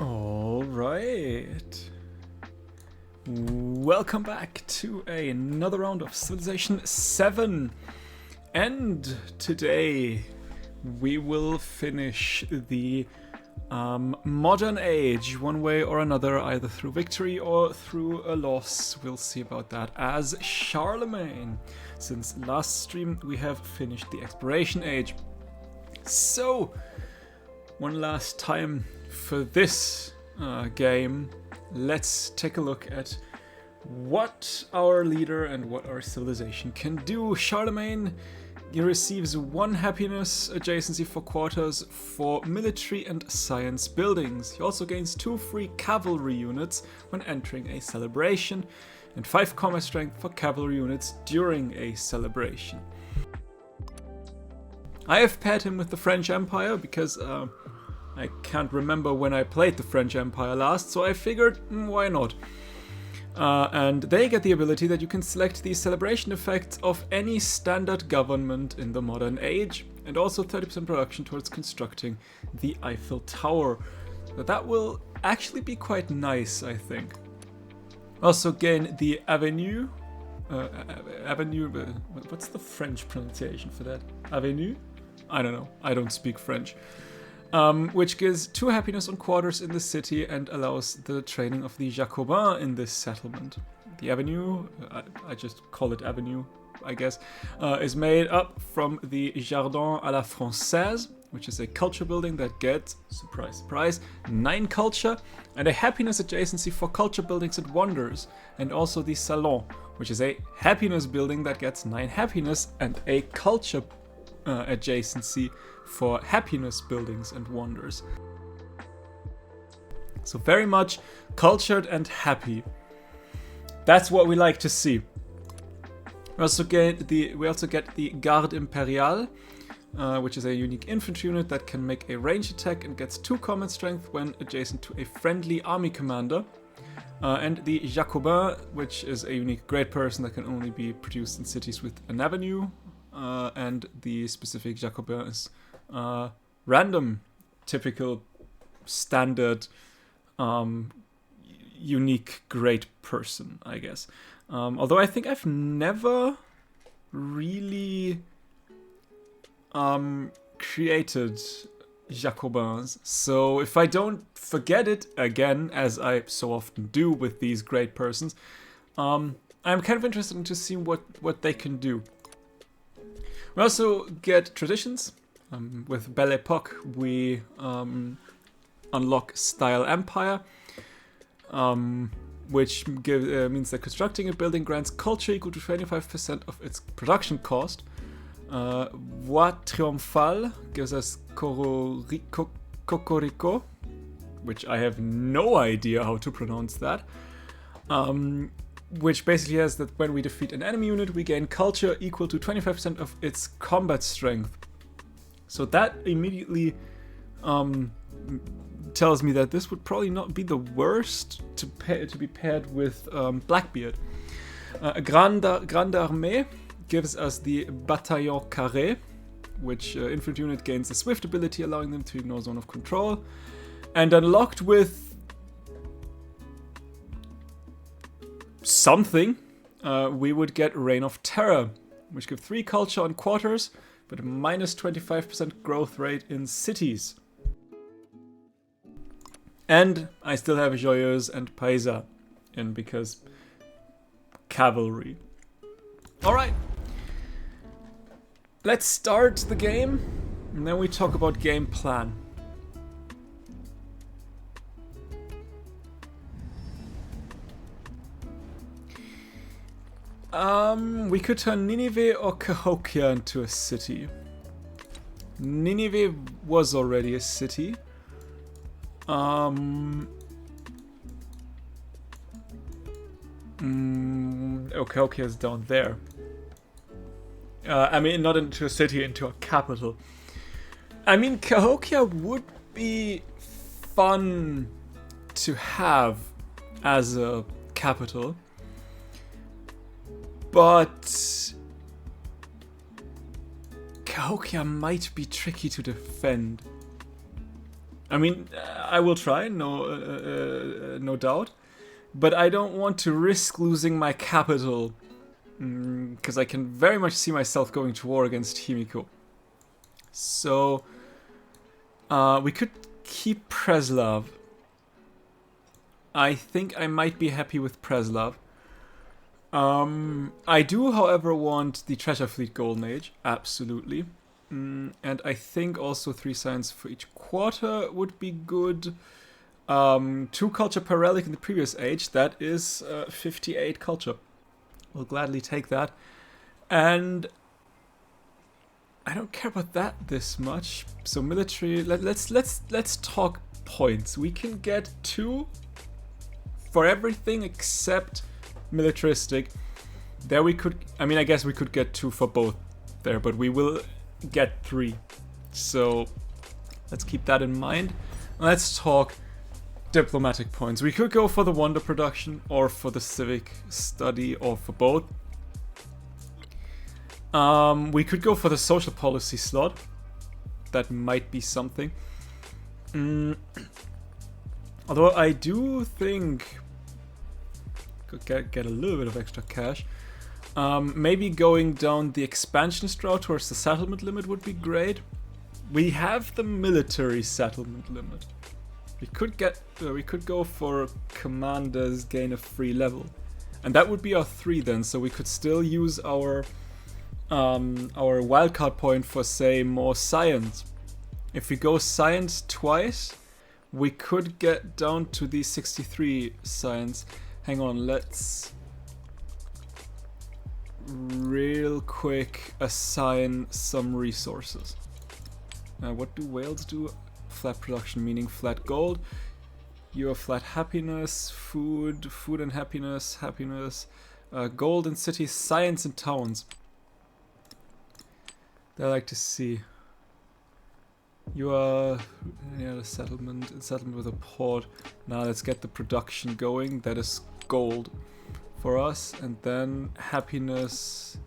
All right. Welcome back to another round of Civilization 7. And today we will finish the modern age one way or another, either through victory or through a loss. We'll see about that as Charlemagne. Since last stream we have finished the exploration age. So, one last time for this game, let's take a look at what our leader and what our civilization can do. Charlemagne, he receives 1 happiness adjacency for quarters for military and science buildings. He also gains 2 free cavalry units when entering a celebration, and 5 combat strength for cavalry units during a celebration. I have paired him with the French Empire because I can't remember when I played the French Empire last, so I figured, why not? And they get the ability that you can select the celebration effects of any standard government in the modern age, and also 30% production towards constructing the Eiffel Tower. But that will actually be quite nice, I think. Also gain the Avenue. What's the French pronunciation for that? Avenue? I don't know. I don't speak French. Which gives 2 happiness on quarters in the city and allows the training of the Jacobins in this settlement. The Avenue, I just call it Avenue, I guess, is made up from the Jardin à la Française, which is a culture building that gets, surprise, surprise, 9 culture, and a happiness adjacency for culture buildings and wonders, and also the Salon, which is a happiness building that gets 9 happiness and a culture adjacency for happiness buildings and wonders. So very much cultured and happy. That's what we like to see. We also get the Garde Impériale, which is a unique infantry unit that can make a ranged attack and gets 2 combat strength when adjacent to a friendly army commander. And the Jacobin, which is a unique great person that can only be produced in cities with an avenue. And the specific Jacobin is random, typical, standard, unique, great person, I guess. Although I think I've never really created Jacobins, so if I don't forget it again, as I so often do with these great persons, I'm kind of interested to see what they can do. We also get traditions, with Belle Epoque, we unlock Style Empire, which means that constructing a building grants culture equal to 25% of its production cost. Voix Triomphale gives us Cocorico, which I have no idea how to pronounce that. Which basically has that when we defeat an enemy unit, we gain culture equal to 25% of its combat strength. So that immediately tells me that this would probably not be the worst to be paired with Blackbeard. Grande Armée gives us the Bataillon Carré, which infantry unit gains a swift ability allowing them to ignore zone of control. And unlocked with something, we would get Reign of Terror, which gives 3 culture on quarters, but a minus 25% growth rate in cities. And I still have Joyeuse and Paisa in because Cavalry. Alright. Let's start the game, and then we talk about game plan. We could turn Nineveh or Cahokia into a city. Nineveh was already a city. Cahokia is down there. I mean, not into a city, into a capital. I mean, Cahokia would be fun to have as a capital. But Cahokia might be tricky to defend. I mean, I will try, no doubt. But I don't want to risk losing my capital, because I can very much see myself going to war against Himiko. So, we could keep Preslav. I think I might be happy with Preslav. I do, however, want the Treasure Fleet Golden Age, absolutely. And I think also 3 signs for each quarter would be good. 2 culture per relic in the previous age, that is 58 culture. We'll gladly take that. And I don't care about that this much. So military, let's talk points. We can get 2 for everything except militaristic. There we could, I mean, I guess we could get 2 for both there, but we will get 3. So let's keep that in mind. Let's talk diplomatic points. We could go for the wonder production or for the civic study or for both. We could go for the social policy slot. That might be something. Although I do think could get a little bit of extra cash. Maybe going down the expansionist route towards the settlement limit would be great. We have the military settlement limit. We could go for commanders gain a free level, and that would be our 3 then. So we could still use our wildcard point for, say, more science. If we go science twice, we could get down to the 63 science. Hang on, let's real quick assign some resources. What do whales do? Flat production, meaning flat gold. You are flat happiness, food and happiness, gold and cities, science and towns. They like to see. You are the settlement with a port. Now let's get the production going. That is gold for us, and then happiness.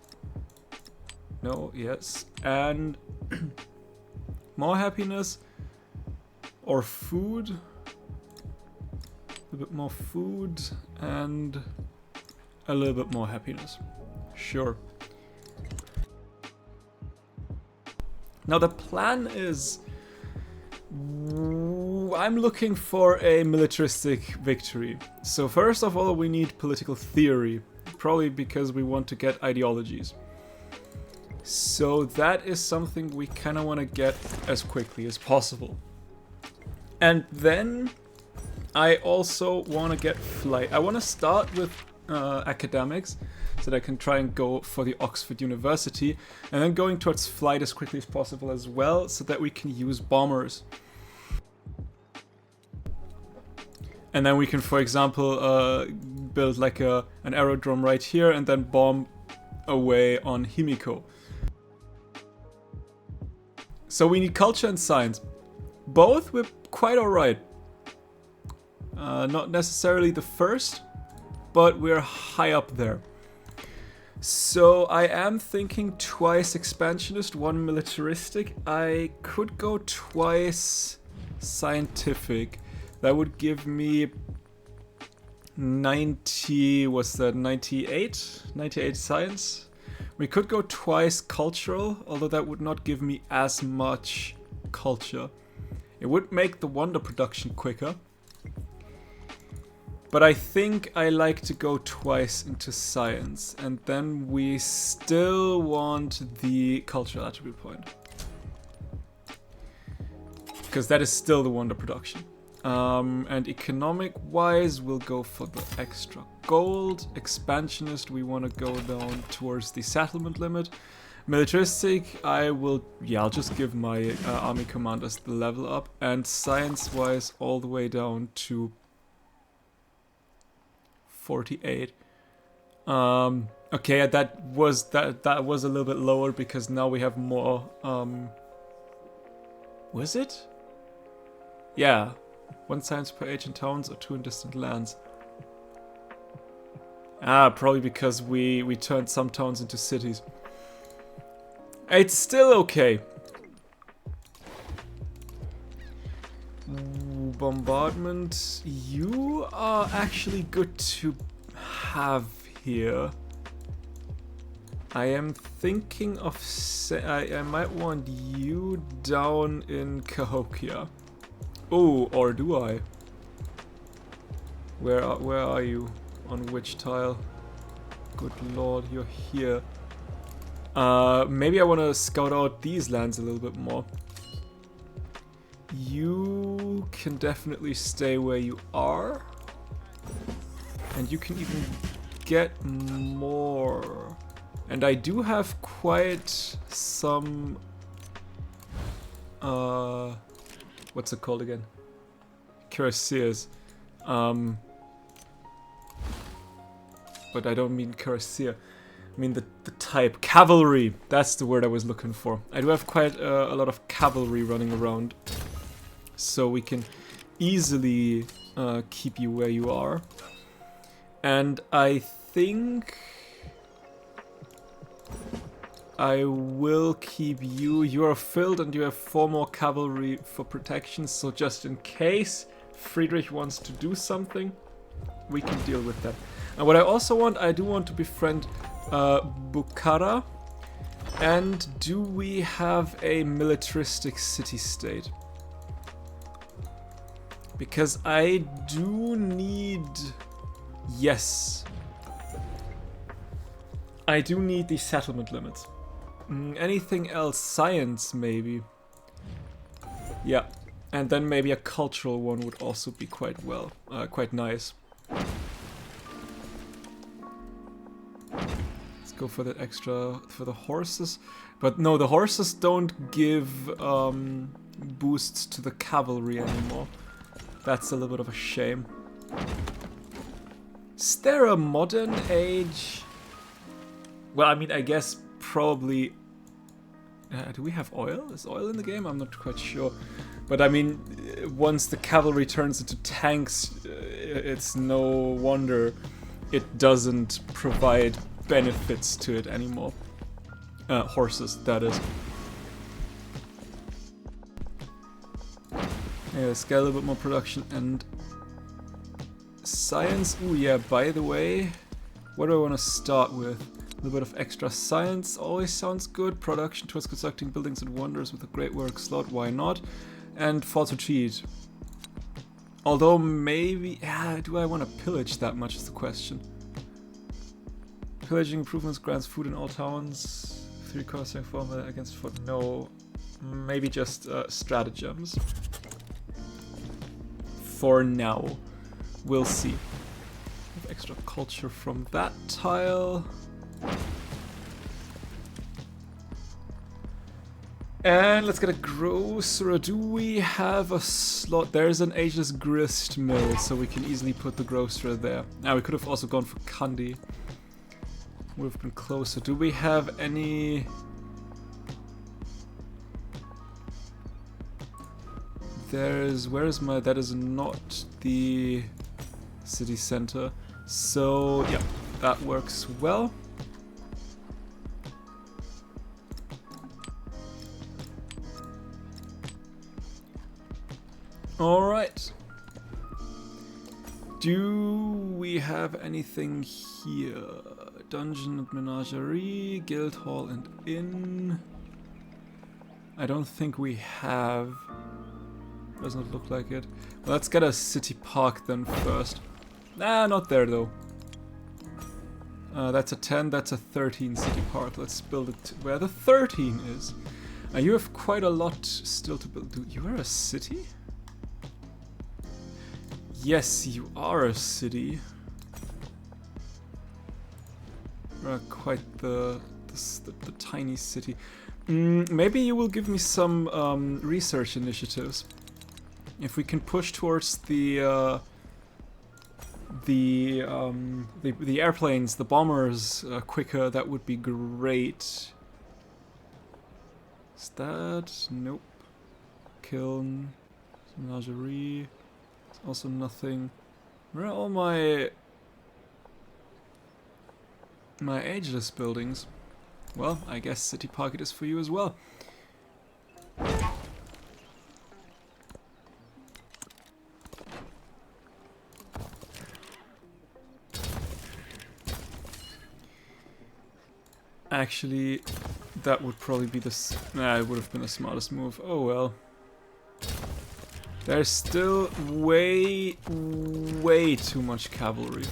No, yes, and more happiness or food. A bit more food and a little bit more happiness. Sure. Now the plan is, I'm looking for a militaristic victory. So first of all, we need political theory, probably because we want to get ideologies. So that is something we kind of want to get as quickly as possible. And then I also want to get flight. I want to start with academics, so that I can try and go for the Oxford University, and then going towards flight as quickly as possible as well, so that we can use bombers. And then we can, for example, build like an aerodrome right here and then bomb away on Himiko. So we need culture and science. Both we're quite alright. Not necessarily the first, but we're high up there. So I am thinking twice expansionist, one militaristic. I could go twice scientific. That would give me 90, what's that, 98? 98 science. We could go twice cultural, although that would not give me as much culture. It would make the wonder production quicker. But I think I like to go twice into science, and then we still want the cultural attribute point. Because that is still the wonder production. And economic-wise, we'll go for the extra gold. Expansionist, we want to go down towards the settlement limit. Militaristic, I'll just give my army commanders the level up. And science-wise, all the way down to 48. Okay, that was a little bit lower because now we have more. Was it? Yeah. 1 science per ancient towns or 2 in distant lands. Probably because we turned some towns into cities. It's still okay. Bombardment. You are actually good to have here. I am thinking of... I might want you down in Cahokia. Oh, or do I? Where are you? On which tile? Good lord, you're here. Maybe I want to scout out these lands a little bit more. You can definitely stay where you are. And you can even get more. And I do have quite some... what's it called again? Cuirassiers. But I don't mean cuirassier. I mean the type. Cavalry! That's the word I was looking for. I do have quite a lot of cavalry running around. So we can easily keep you where you are. And I think... I will keep you. You are filled and you have 4 more cavalry for protection, so just in case Friedrich wants to do something, we can deal with that. And what I also want, I do want to befriend Bukhara. And do we have a militaristic city-state? Because I do need... Yes. I do need the settlement limits. Anything else? Science, maybe. Yeah. And then maybe a cultural one would also be quite quite nice. Let's go for that extra, for the horses. But no, the horses don't give boosts to the cavalry anymore. That's a little bit of a shame. Is there a modern age? Well, I mean, I guess probably... do we have oil? Is oil in the game? I'm not quite sure. But I mean, once the cavalry turns into tanks, it's no wonder it doesn't provide benefits to it anymore. Horses, that is. Yeah, let's get a little bit more production and science. Ooh, yeah, by the way, what do I want to start with? A little bit of extra science always sounds good. Production towards constructing buildings and wonders with a great work slot, why not? And false retreat. Although maybe... do I want to pillage that much is the question. Pillaging improvements grants food in all towns. 3 costing formula against foot. No. Maybe just stratagems. For now. We'll see. Have extra culture from that tile. And let's get a grocer. Do we have a slot? There's an ageless grist mill, so we can easily put the grocer there. Now we could have also gone for candy. Would have been closer. Do we have any? There's, where is my? That is not the city center. So yeah, that works well. Alright. Do we have anything here? Dungeon and Menagerie, Guild Hall and Inn. I don't think we have. Doesn't look like it. Well, let's get a city park then first. Nah, not there though. That's a 10, that's a 13 city park. Let's build it where the 13 is. You have quite a lot still to build. Dude, you are a city? Yes, you are a city. Quite the tiny city. Maybe you will give me some research initiatives. If we can push towards the airplanes, the bombers quicker, that would be great. Is that? Nope. Kiln, menagerie. Also nothing. Where are all my ageless buildings? Well, I guess City Park it is for you as well. Actually, that would probably be the... Nah, it would have been the smartest move. Oh well. There's still way too much cavalry.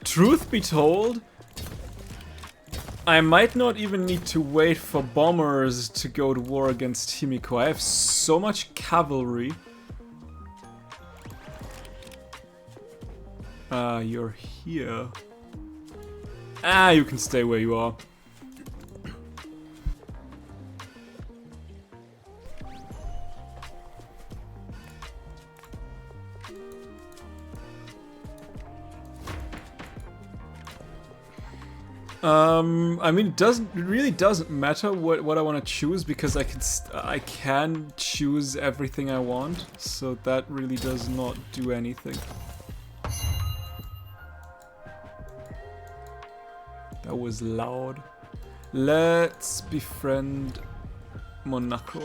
Truth be told, I might not even need to wait for bombers to go to war against Himiko. I have so much cavalry. You're here. You can stay where you are. I mean, it really doesn't matter what I want to choose because I can choose everything I want, so that really does not do anything. That was loud. Let's befriend Monaco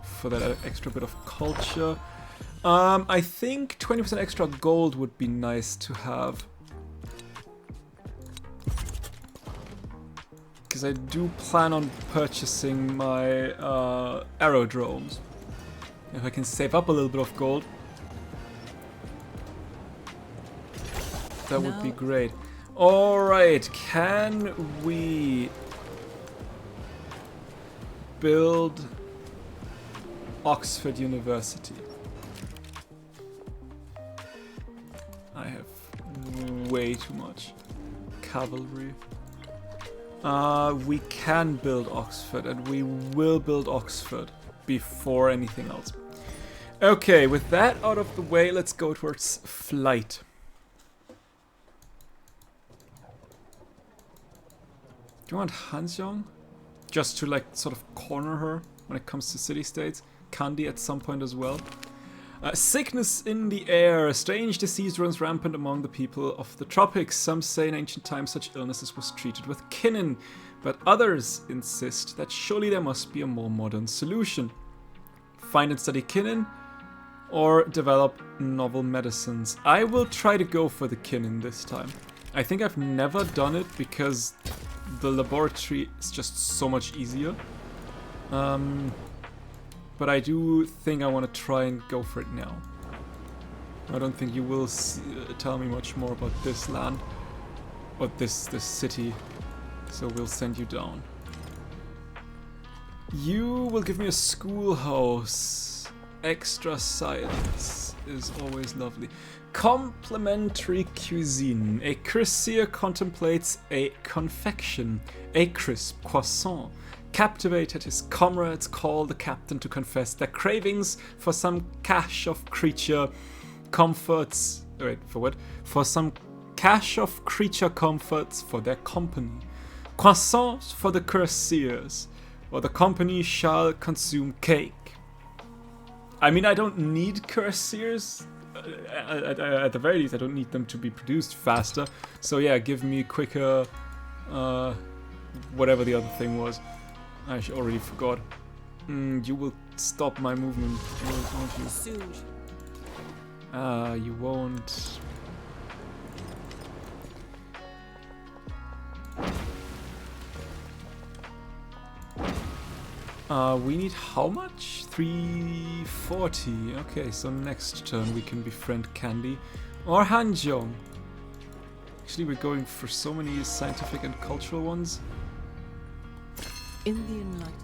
for that extra bit of culture. I think 20% extra gold would be nice to have. Because I do plan on purchasing my aerodromes. If I can save up a little bit of gold, that would be great. Alright, can we build Oxford University? I have way too much cavalry. We can build Oxford, and we will build Oxford before anything else. Okay, with that out of the way, let's go towards flight. Do you want Hanseong? Just to like sort of corner her when it comes to city-states. Kandy at some point as well. Sickness in the air. A strange disease runs rampant among the people of the tropics. Some say in ancient times such illnesses was treated with quinine, but others insist that surely there must be a more modern solution. Find and study quinine or develop novel medicines. I will try to go for the quinine this time. I think I've never done it because the laboratory is just so much easier. But I do think I want to try and go for it now. I don't think you will tell me much more about this land. Or this city. So we'll send you down. You will give me a schoolhouse. Extra science is always lovely. Complementary cuisine. A cuirassier contemplates a confection. A crisp croissant. Captivated, his comrades call the captain to confess their cravings for some cache of creature comforts. Wait, for what? For some cache of creature comforts for their company. Croissants for the cuirassiers, or the company shall consume cake. I mean, I don't need cuirassiers. At the very least, I don't need them to be produced faster. So yeah, give me quicker, whatever the other thing was. I already forgot. You will stop my movement, won't you? Soon. You won't. We need how much? 340. Okay, so next turn we can befriend Candy or Hanjong. Actually, we're going for so many scientific and cultural ones. In the enlightenment.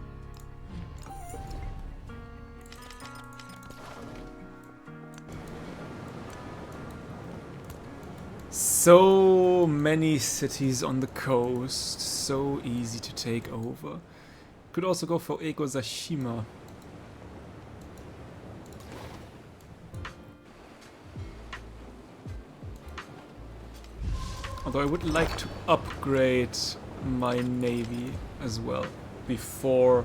So many cities on the coast, so easy to take over. Could also go for Egozashima. Although I would like to upgrade my navy as well before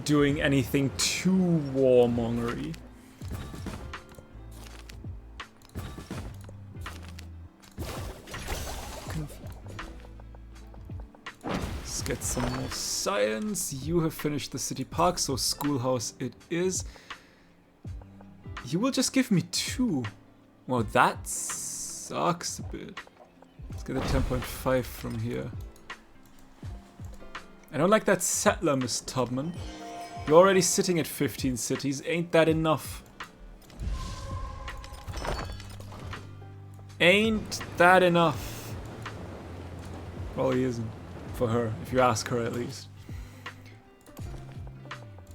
doing anything too warmongery. Let's get some more science. You have finished the city park, so schoolhouse it is. You will just give me 2. Well, that sucks a bit. Let's get a 10.5 from here. I don't like that settler, Miss Tubman. You're already sitting at 15 cities. Ain't that enough? Ain't that enough? Probably isn't. For her, if you ask her at least.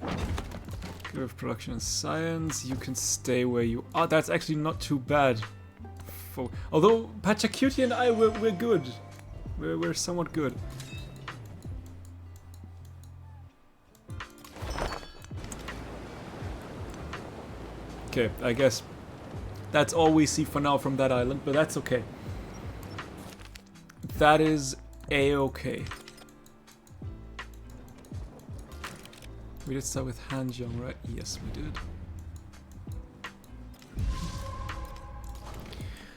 Give her production and science. You can stay where you are. That's actually not too bad. Although Pachacuti and I, we're good. We're somewhat good. Okay, I guess that's all we see for now from that island, but that's okay. That is A-okay. We did start with Hanjong, right? Yes, we did.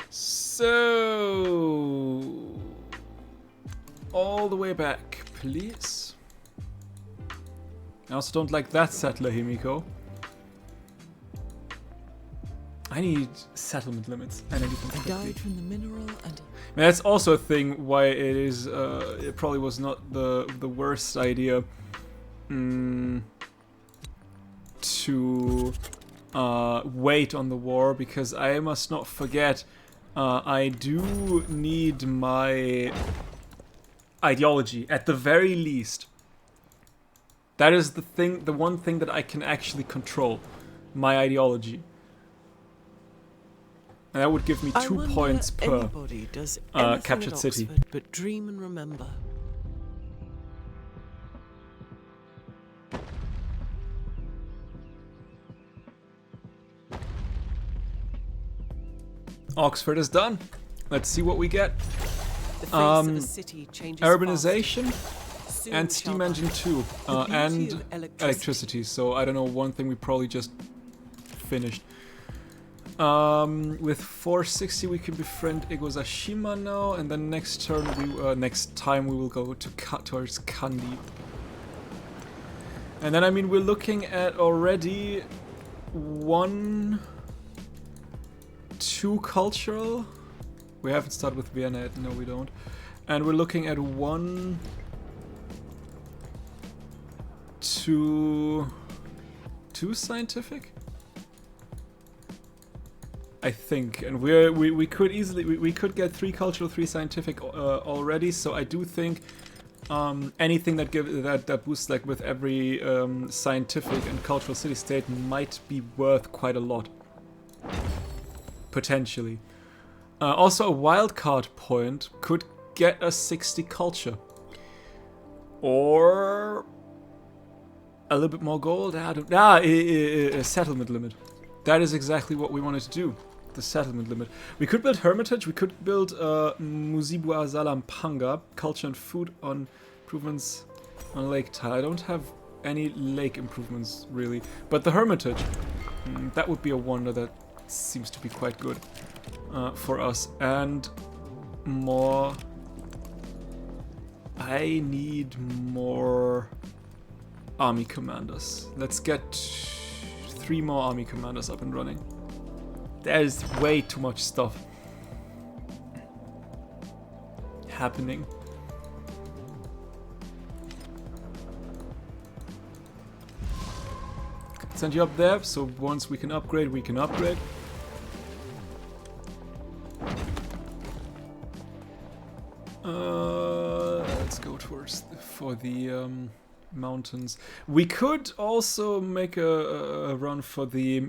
So... all the way back, please. I also don't like that settler, Himiko. I need settlement limits, and I need them quickly. I died from the mineral and... That's also a thing why it is. It probably was not the worst idea to wait on the war, because I must not forget I do need my ideology at the very least. That is the thing, the one thing that I can actually control, my ideology. And that would give me 2 points per captured city. But dream and remember. Oxford is done. Let's see what we get. The face of a city changes Urbanization fast. and steam engine 2 and electricity. So I don't know, one thing we probably just finished. With 460 we can befriend Egozashima now, and then next turn next time we will go to towards Kandi. And then I mean we're looking at already 2 cultural. We haven't started with Vienna yet, no we don't. And we're looking at 2 scientific. I think, and we could easily we could get 3 cultural, 3 scientific already. So I do think anything that boosts like with every scientific and cultural city state might be worth quite a lot, potentially. Also, a wildcard point could get us 60 culture, or a little bit more gold. A settlement limit. That is exactly what we wanted to do. The settlement limit. We could build Hermitage. We could build Muzibu Azalam Panga, culture and food on improvements on lake tile. I don't have any lake improvements really, but the Hermitage, that would be a wonder. That seems to be quite good for us. And more. I need more army commanders. Let's get 3 more army commanders up and running. There's way too much stuff happening. Send you up there, so once we can upgrade, we can upgrade. Let's go towards for the mountains. We could also make a run for the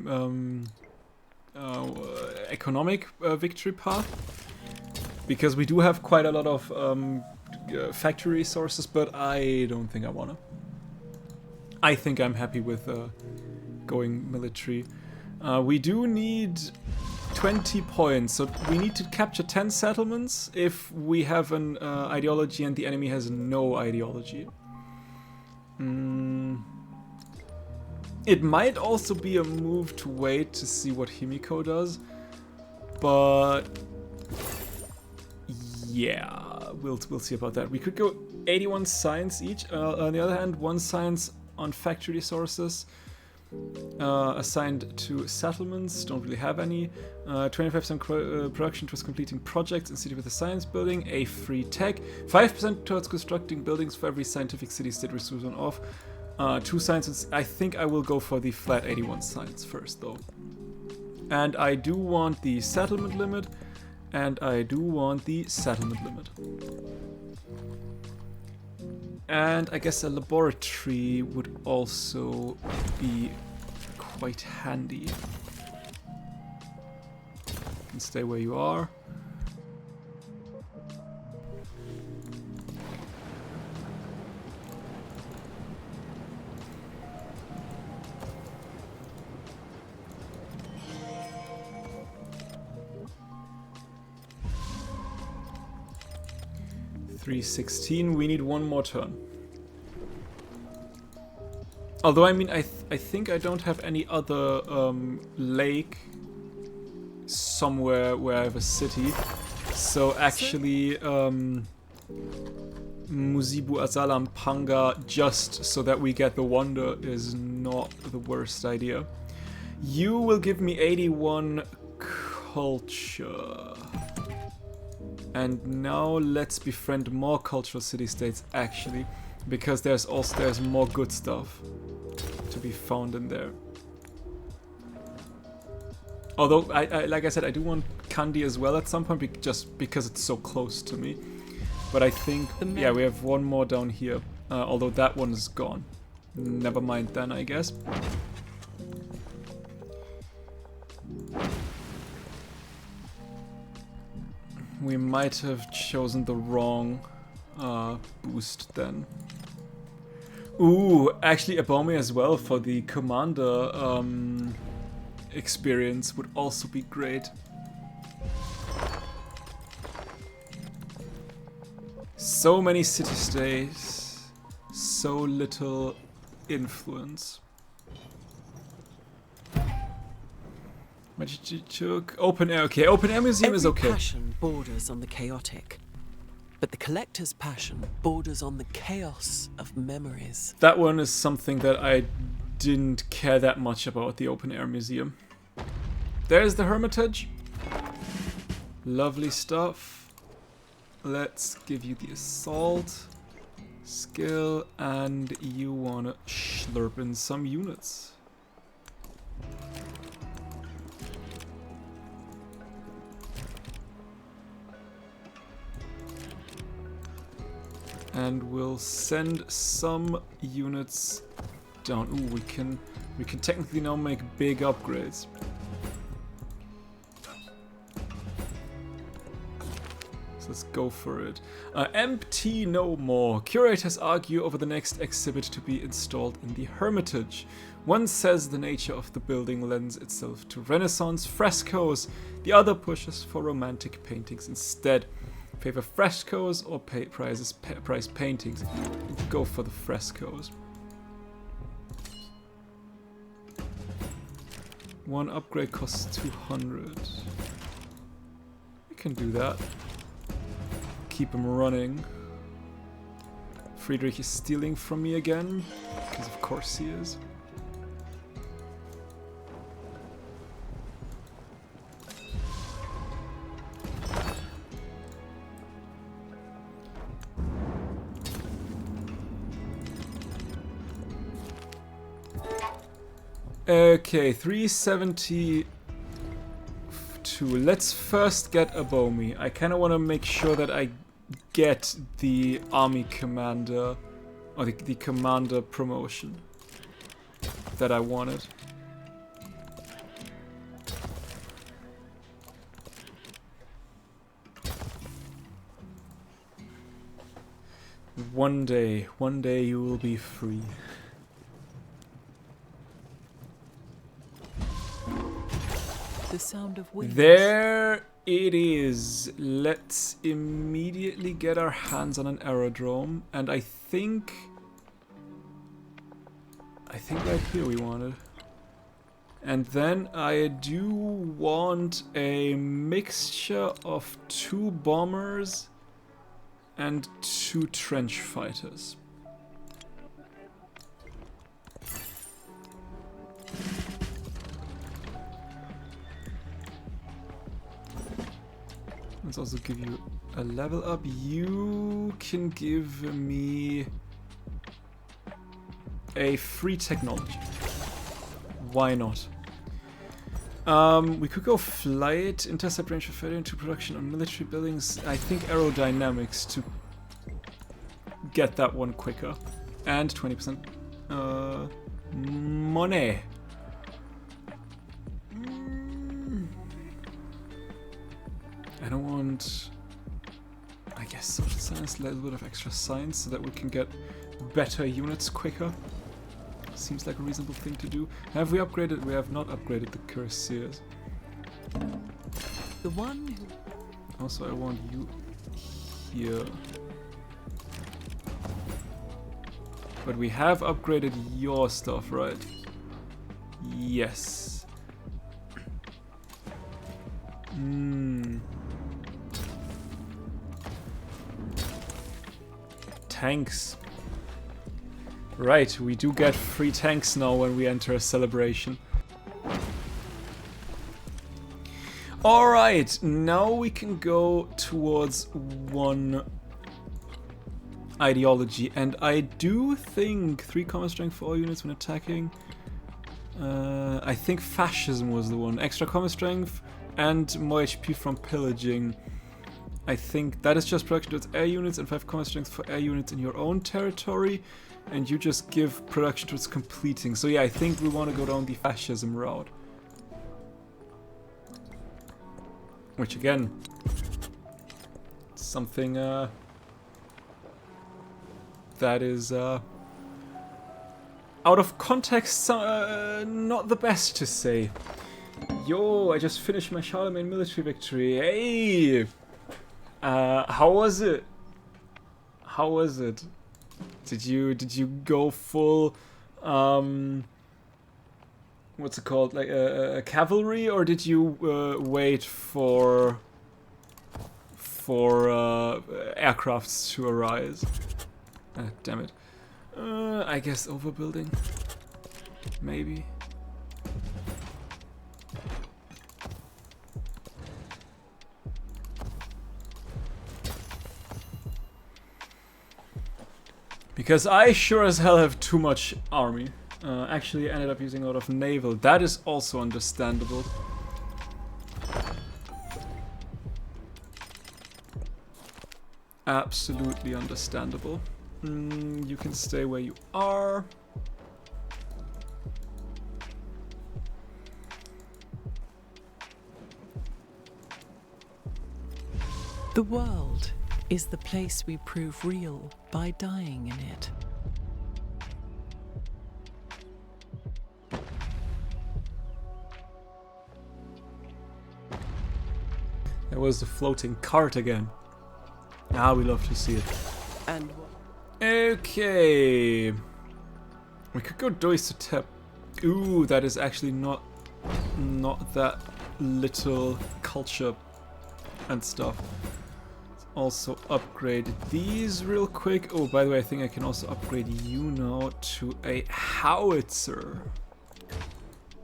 economic victory path, because we do have quite a lot of factory resources, but I don't think I wanna. I think I'm happy with going military. We do need 20 points, so we need to capture 10 settlements if we have an ideology and the enemy has no ideology. It might also be a move to wait to see what Himiko does, but yeah, we'll see about that. We could go 81 science each. On the other hand, 1 science on factory resources assigned to settlements. Don't really have any. 25% production towards completing projects in city with a science building. A free tech. 5% towards constructing buildings for every scientific city state resource on off. 2 sciences. I think I will go for the flat 81 science first though. And I do want the settlement limit. And I do want the settlement limit. And I guess a laboratory would also be quite handy. You can stay where you are. $316. We need 1 more turn. Although, I mean, I think I don't have any other lake somewhere where I have a city. So actually, Muzibu Azalam Panga, just so that we get the wonder, is not the worst idea. You will give me 81 culture. And now let's befriend more cultural city-states, actually, because there's more good stuff to be found in there. Although, like I said, I do want Kandy as well at some point, just because it's so close to me. But I think, yeah, we have 1 more down here, although that one is gone. Never mind then, I guess. We might have chosen the wrong boost then. Ooh, actually Abome as well for the commander experience would also be great. So many city-states, so little influence. Took open air. Okay, open air museum is okay. Passion borders on the chaotic, but the collector's passion borders on the chaos of memories. That one is something that I didn't care that much about, the open air museum. There's the Hermitage. Lovely stuff. Let's give you the assault skill, and you wanna slurp in some units. and we'll send some units down. Ooh, we can technically now make big upgrades. So let's go for it. Empty no more. Curators argue over the next exhibit to be installed in the Hermitage. One says the nature of the building lends itself to Renaissance frescoes. The other pushes for romantic paintings instead. Favor frescoes or price paintings? Go for the frescoes. One upgrade costs 200. We can do that. Keep him running. Friedrich is stealing from me again, because of course he is. Okay, 372. Let's first get a Bomi. I kind of want to make sure that I get the army commander, or the commander promotion that I wanted. One day you will be free. The sound of wings. There it is. Let's immediately get our hands on an aerodrome, and I think right here we want it. And then I do want a mixture of 2 bombers and 2 trench fighters. Let's also give you a level up. You can give me a free technology. Why not? We could go flight, intercept range of failure into production on military buildings. I think aerodynamics to get that one quicker. And 20% money. I don't want, I guess, social science, a little bit of extra science so that we can get better units quicker. Seems like a reasonable thing to do. Have we upgraded? We have not upgraded the cuirassiers. The one. Also, I want you here. But we have upgraded your stuff, right? Yes. Tanks. Right, we do get free tanks now when we enter a celebration. Alright, now we can go towards one ideology, and I do think 3 combat strength for all units when attacking. I think fascism was the one. Extra combat strength and more HP from pillaging. I think that is just production towards air units and 5 combat strength for air units in your own territory. And you just give production towards completing. So yeah, I think we want to go down the fascism route. Which again, something that is out of context, not the best to say. Yo, I just finished my Charlemagne military victory. Hey! How was it? How was it? Did you go full what's it called, like a cavalry, or did you wait for aircrafts to arise? Damn it. I guess overbuilding, maybe. Because I sure as hell have too much army. Actually, I ended up using a lot of naval. That is also understandable. absolutely understandable. You can stay where you are. The world is the place we prove real by dying in it. There was the floating cart again. Ah, we love to see it. And Okay. We could go Dois to Tep. Ooh, that is actually not that little culture and stuff. Let's also upgrade these real quick. Oh, by the way, I think I can also upgrade you now to a howitzer.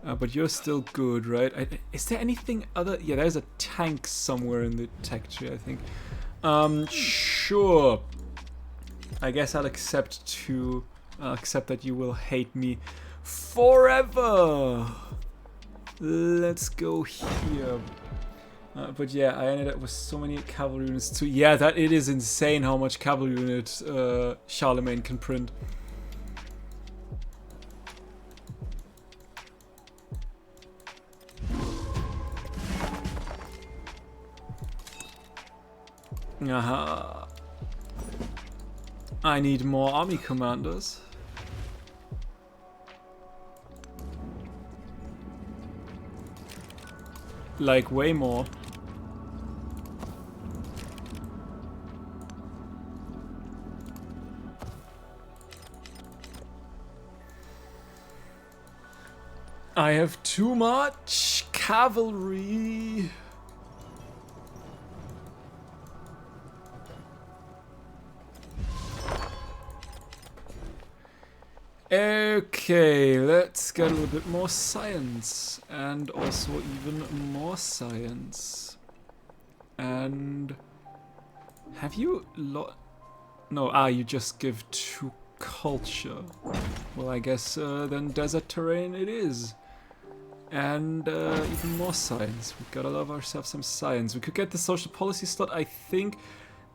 But you're still good, right? Is there anything other? Yeah, there's a tank somewhere in the tech tree, I think. Sure. I guess I'll accept that you will hate me forever. Let's go here. But yeah, I ended up with so many cavalry units too. Yeah, it is insane how much cavalry units Charlemagne can print. Aha. I need more army commanders. Like, way more. I have too much cavalry. Okay, let's get a little bit more science, and also even more science. And have you no, you just give 2 culture. Well, I guess then desert terrain it is. And even more science. We gotta love ourselves some science. We could get the social policy slot, I think.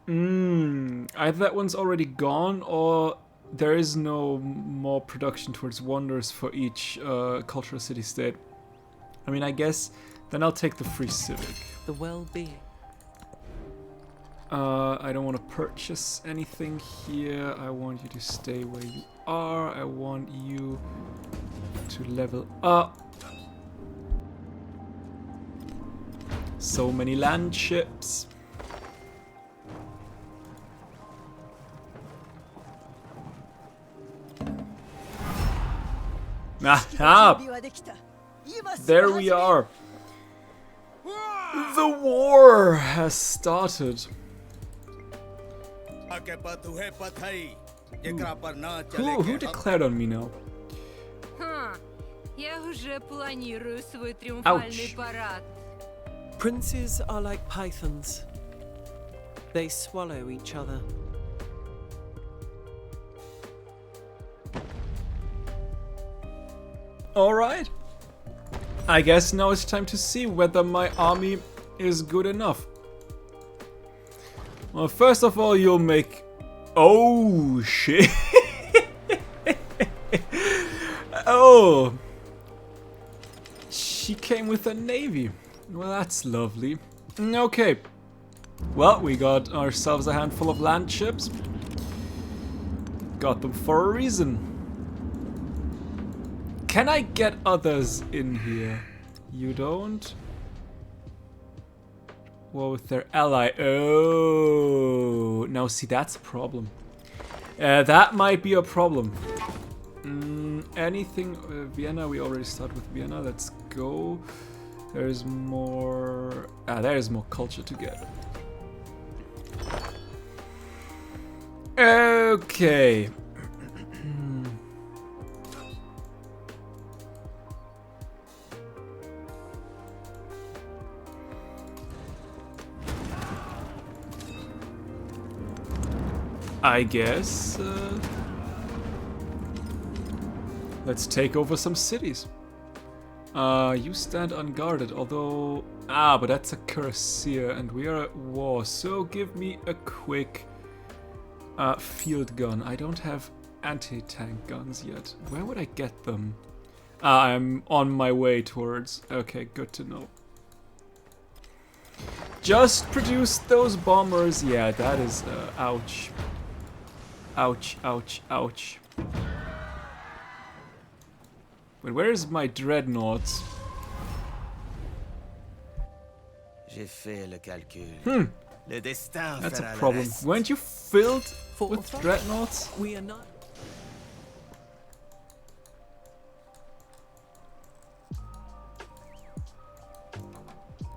Either that one's already gone, or there is no more production towards wonders for each cultural city-state. I mean, I guess then I'll take the free civic. the well-being. I don't want to purchase anything here. I want you to stay where you are. I want you to level up. So many land ships. Aha! There we are. The war has started. Who declared on me now? Ouch. Princes are like pythons. They swallow each other. Alright. I guess now it's time to see whether my army is good enough. Well, first of all, you'll make... Oh, shit. Oh. She came with a navy. Well, that's lovely. Okay. Well, we got ourselves a handful of land ships. Got them for a reason. Can I get others in here? You don't? Well, with their ally. Oh. Now, see, that's a problem. That might be a problem. Anything... Vienna, we already started with Vienna. Let's go. There's more... there's more culture to get. Okay. I guess... let's take over some cities. You stand unguarded, although... but that's a cuirassier, and we are at war, so give me a quick Field gun. I don't have anti-tank guns yet. Where would I get them? I'm on my way towards. Okay, good to know. Just produce those bombers. Yeah, that is ouch. Ouch, ouch, ouch. Wait, where is my dreadnoughts? That's a problem. Weren't you filled with dreadnoughts? We are not.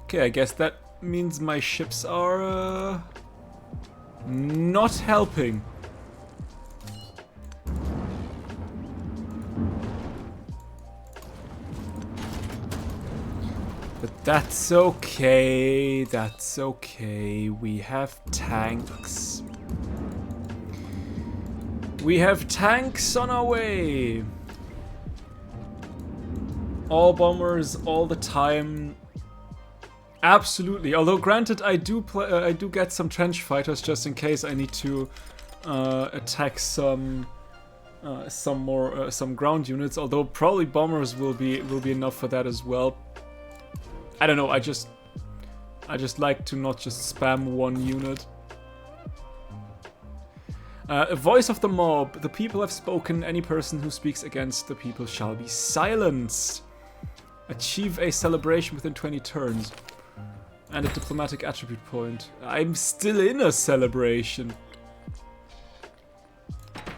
Okay, I guess that means my ships are not helping. But that's okay, that's okay. We have tanks. We have tanks on our way. All bombers, all the time. Absolutely. Although, granted, I do get some trench fighters just in case I need to attack some ground units. Although probably bombers will be enough for that as well. I don't know. I just like to not just spam one unit. A voice of the mob. The people have spoken. Any person who speaks against the people shall be silenced. Achieve a celebration within 20 turns. And a diplomatic attribute point. I'm still in a celebration.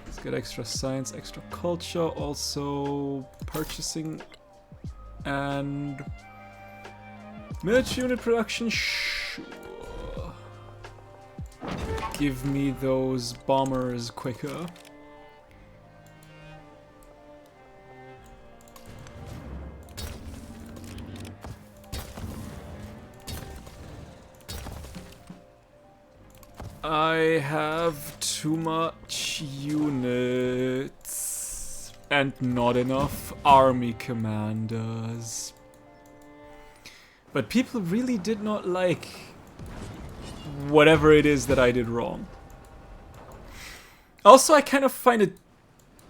Let's get extra science, extra culture, also purchasing and military unit production. Sure. Give me those bombers quicker. I have too much units and not enough army commanders. But people really did not like whatever it is that I did wrong. Also, I kind of find it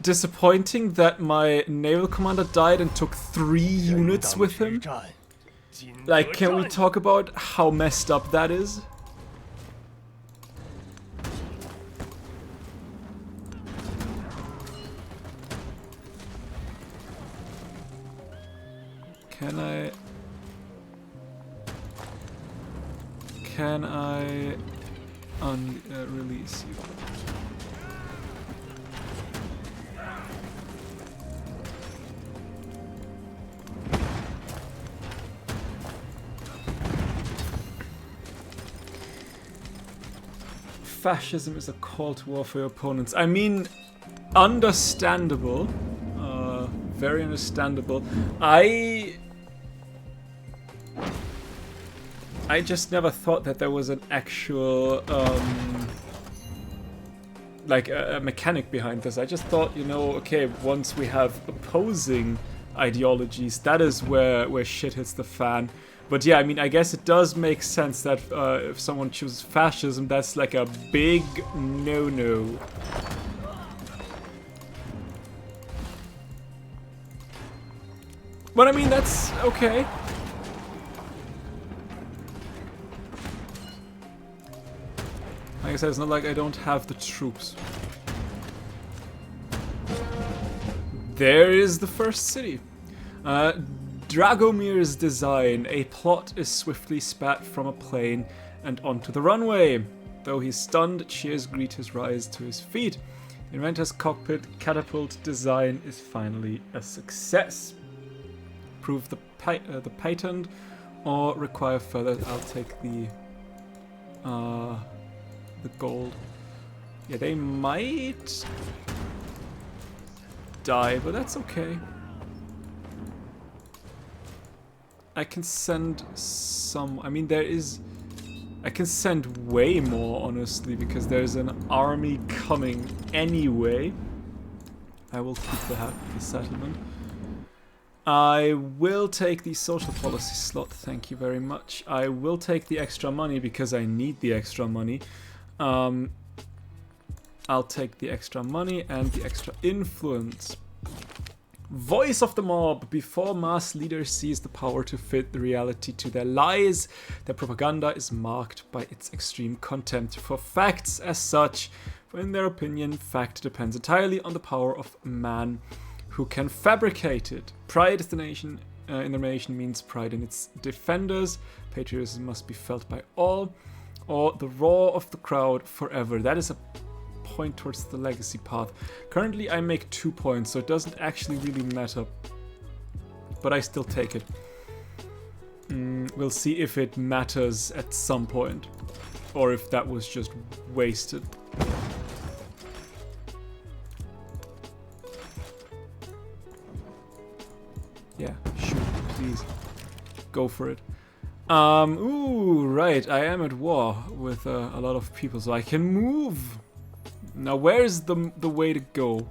disappointing that my naval commander died and took 3 units with him. Like, can we talk about how messed up that is? Can I release you? Fascism is a call to war for your opponents. I mean, understandable. Very understandable. I just never thought that there was an actual, like a mechanic behind this. I just thought, you know, okay, once we have opposing ideologies, that is where shit hits the fan. But yeah, I mean, I guess it does make sense that if someone chooses fascism, that's like a big no-no. But I mean, that's okay. Like I said, it's not like I don't have the troops. There is the first city. Dragomir's design. A plot is swiftly spat from a plane and onto the runway. Though he's stunned, cheers greet his rise to his feet. Inventor's cockpit catapult design is finally a success. Prove the patent or require further. I'll take the gold. Yeah, they might die, but that's okay. I can send some. I mean, I can send way more, honestly, because there's an army coming anyway. I will keep the settlement. I will take the social policy slot, thank you very much. I will take the extra money because I need the extra money. I'll take the extra money and the extra influence. Voice of the mob. Before mass leaders seize the power to fit the reality to their lies, their propaganda is marked by its extreme contempt for facts as such. For in their opinion, fact depends entirely on the power of man who can fabricate it. Pride is the nation. In the nation means pride in its defenders. Patriotism must be felt by all, or the roar of the crowd forever. That is a point towards the legacy path. Currently I make 2 points, so it doesn't actually really matter. But I still take it. We'll see if it matters at some point. Or if that was just wasted. Yeah, shoot, please. Go for it. Ooh, right, I am at war with a lot of people, so I can move. Now, where's the way to go?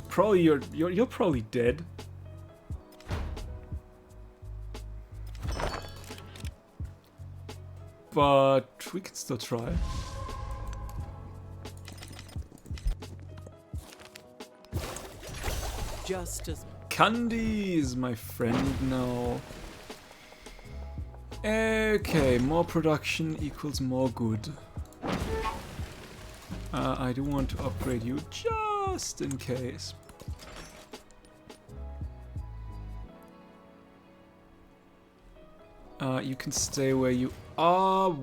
Probably you're probably dead. But we can still try. Just as Candy is my friend now. Okay, more production equals more good. I do want to upgrade you just in case. You can stay where you are.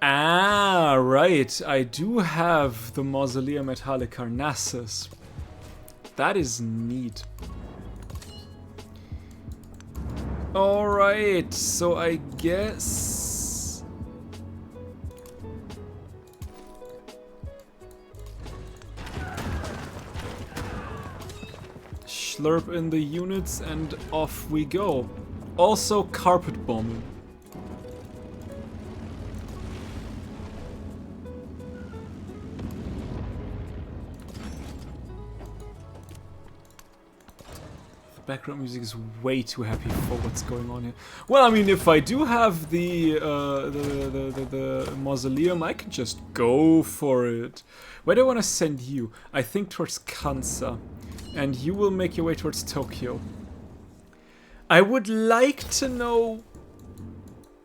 Ah, right. I do have the Mausoleum at Halicarnassus. That is neat. Alright, so I guess... slurp in the units and off we go. Also carpet bombing. Background music is way too happy for what's going on here. Well, I mean, if I do have the mausoleum, I can just go for it. Where do I want to send you? I think towards Kansa. And you will make your way towards Tokyo. I would like to know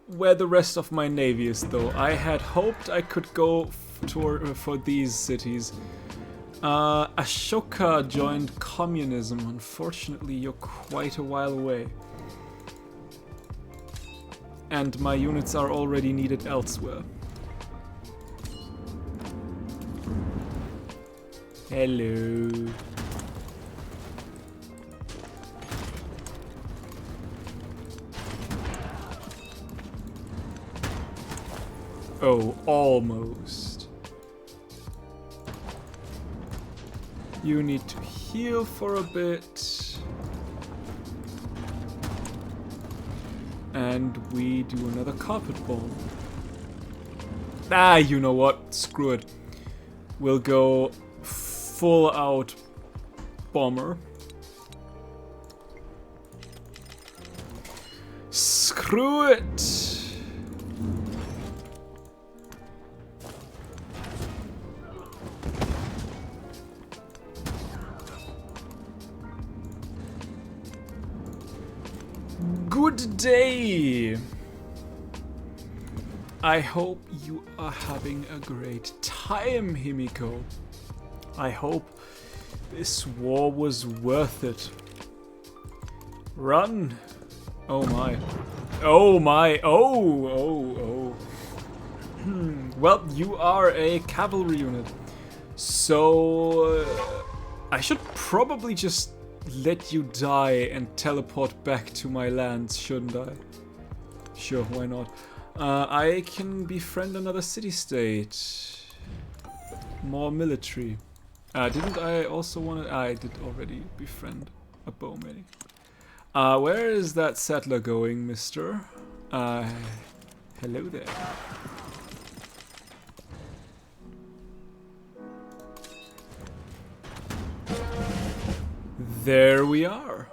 where the rest of my navy is, though. I had hoped I could go for these cities. Ashoka joined communism. Unfortunately, you're quite a while away. And my units are already needed elsewhere. Hello. Oh, almost. You need to heal for a bit. And we do another carpet bomb. Ah, you know what? Screw it. We'll go full out bomber. Screw it! Good day! I hope you are having a great time, Himiko. I hope this war was worth it. Run! Oh my. Oh my. Oh. Well, you are a cavalry unit. So... I should probably just let you die and teleport back to my lands, shouldn't I? Sure, why not? I can befriend another city-state. More military. Didn't I also want to... I did already befriend a bowman. Where is that settler going, mister? Hello there. There we are.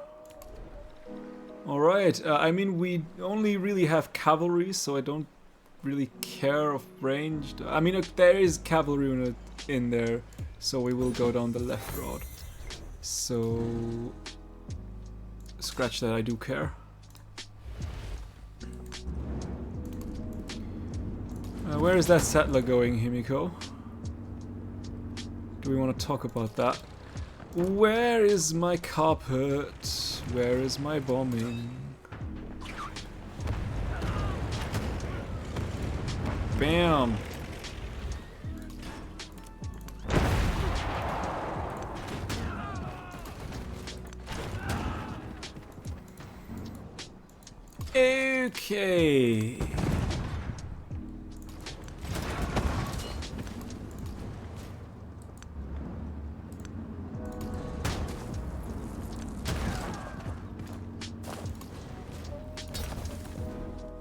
Alright, I mean, we only really have cavalry, so I don't really care of ranged. I mean, there is cavalry unit in there, so we will go down the left road. So scratch that, I do care. Where is that settler going, Himiko? Do we want to talk about that? Where is my carpet? Where is my bombing? Bam! Okay.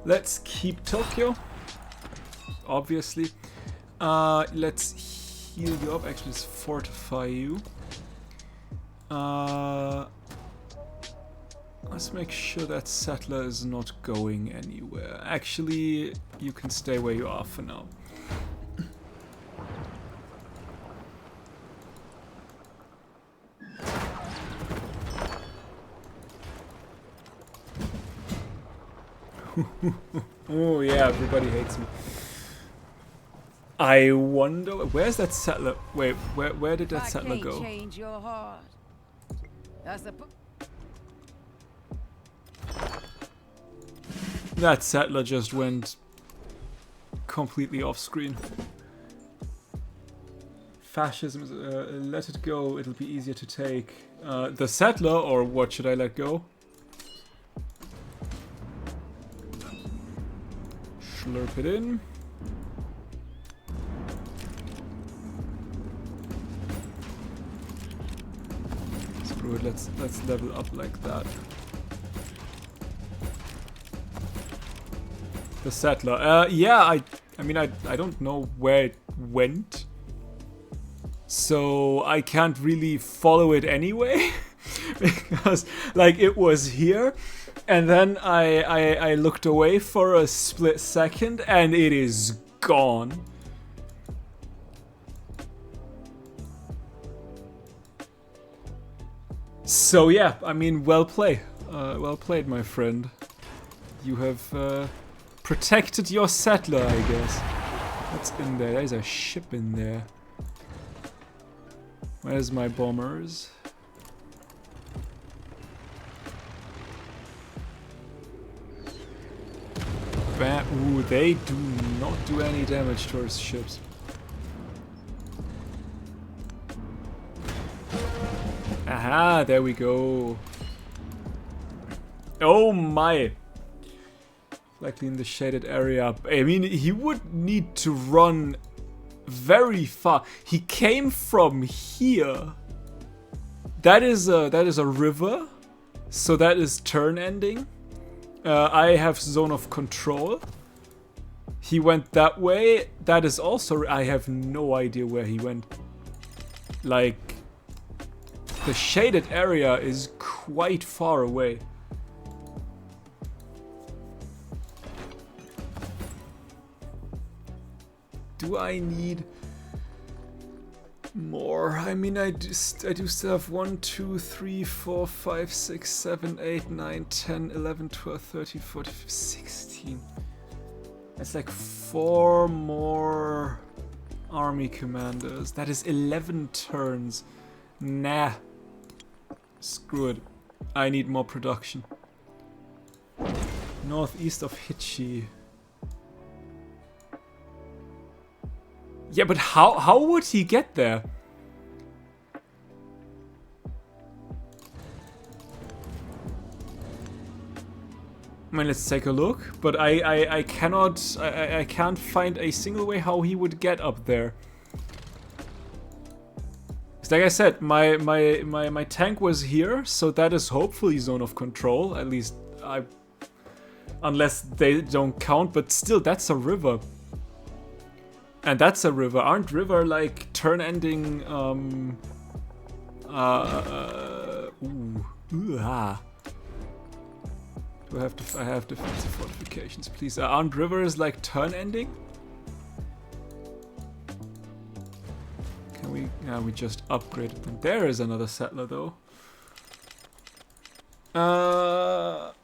Let's keep Tokyo, obviously. Let's heal you up. Actually, let's fortify you. Let's make sure that settler is not going anywhere. Actually, you can stay where you are for now. Oh yeah, everybody hates me. I wonder, where's that settler? Wait, where did that settler go? Change your heart. That's the That settler just went completely off screen. Fascism, let it go, it'll be easier to take. The settler, or what should I let go? Slurp it in. Screw it, let's level up like that. The settler. Yeah, I mean, I don't know where it went. So I can't really follow it anyway. Because, like, it was here. And then I looked away for a split second and it is gone. So yeah, I mean, well played. Well played, my friend. You have protected your settler, I guess. What's in there? There's a ship in there. Where's my bombers? Bam. Ooh, they do not do any damage towards ships. Aha, there we go. Oh my. Likely in the shaded area. I mean, he would need to run very far. He came from here. That is a river. So that is turn ending. I have zone of control. He went that way. That is also... I have no idea where he went. Like... The shaded area is quite far away. Do I need more? I mean, I do still have 1, 2, 3, 4, 5, 6, 7, 8, 9, 10, 11, 12, 13, 14, 15, 16. That's like 4 more army commanders. That is 11 turns. Nah. Screw it. I need more production. Northeast of Hichi. Yeah, but how would he get there? I mean, let's take a look. But I can't find a single way how he would get up there. Like I said, my tank was here, so that is hopefully zone of control. At least unless they don't count, but still, that's a river. And that's a river. Aren't river like turn ending? Do I have I have defensive fortifications, please. Aren't rivers like turn ending? Can we? We just upgraded them. There is another settler though.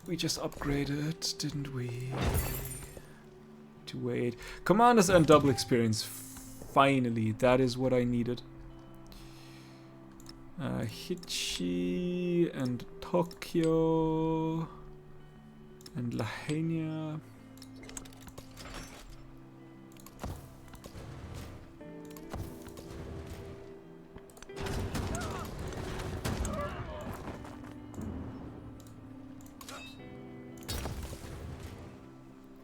We just upgraded, didn't we? To wait. Commanders earn double experience. Finally, that is what I needed. Hichi and Tokyo and Lahania.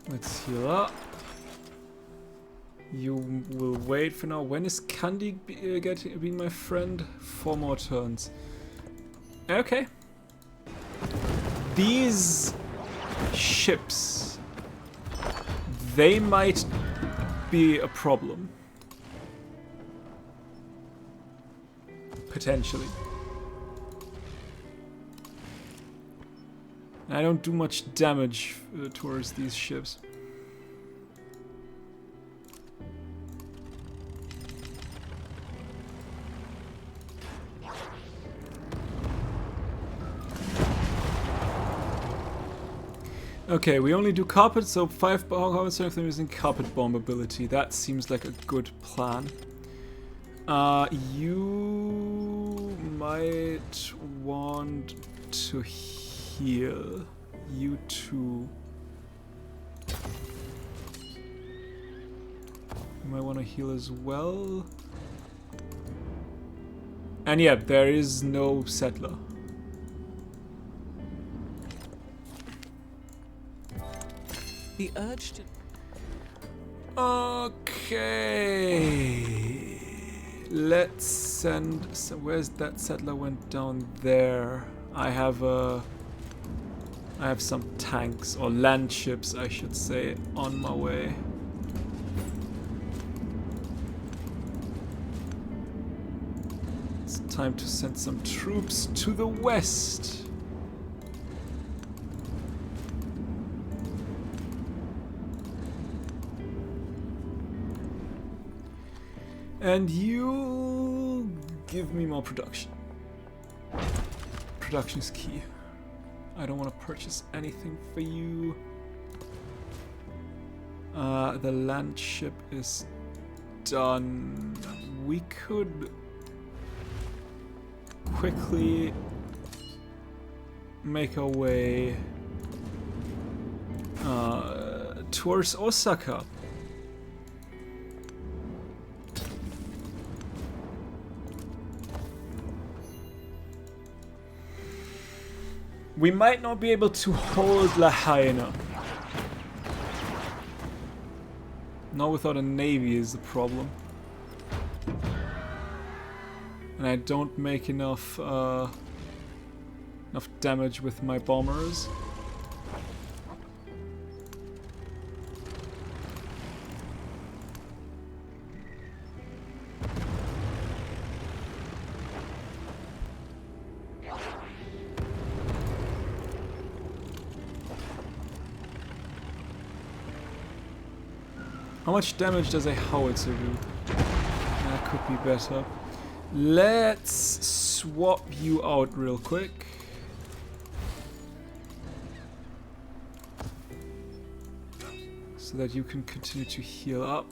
Let's heal up. You will wait for now. When is Kandi being my friend? 4 more turns. Okay. These ships, they might be a problem. Potentially. I don't do much damage towards these ships. Okay, we only do carpet, so 5 carpet strength and using carpet bomb ability. That seems like a good plan. You might want to heal. You too. You might want to heal as well. And yeah, there is no settler. The urge to... Okay. Let's send... So where's that settler went down there? I have some tanks, or land ships I should say, on my way. It's time to send some troops to the west. And you give me more production. Production is key. I don't want to purchase anything for you. The land ship is done. We could quickly make our way towards Osaka. We might not be able to hold Lahaina. Not without a navy is the problem. And I don't make enough damage with my bombers. How much damage does a howitzer do? That could be better. Let's swap you out real quick. So that you can continue to heal up.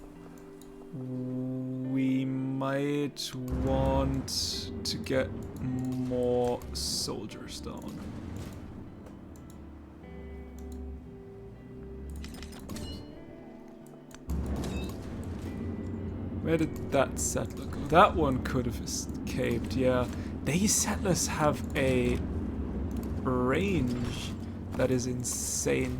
We might want to get more soldiers down. Where did that settler go? That one could have escaped, yeah. These settlers have a range that is insane.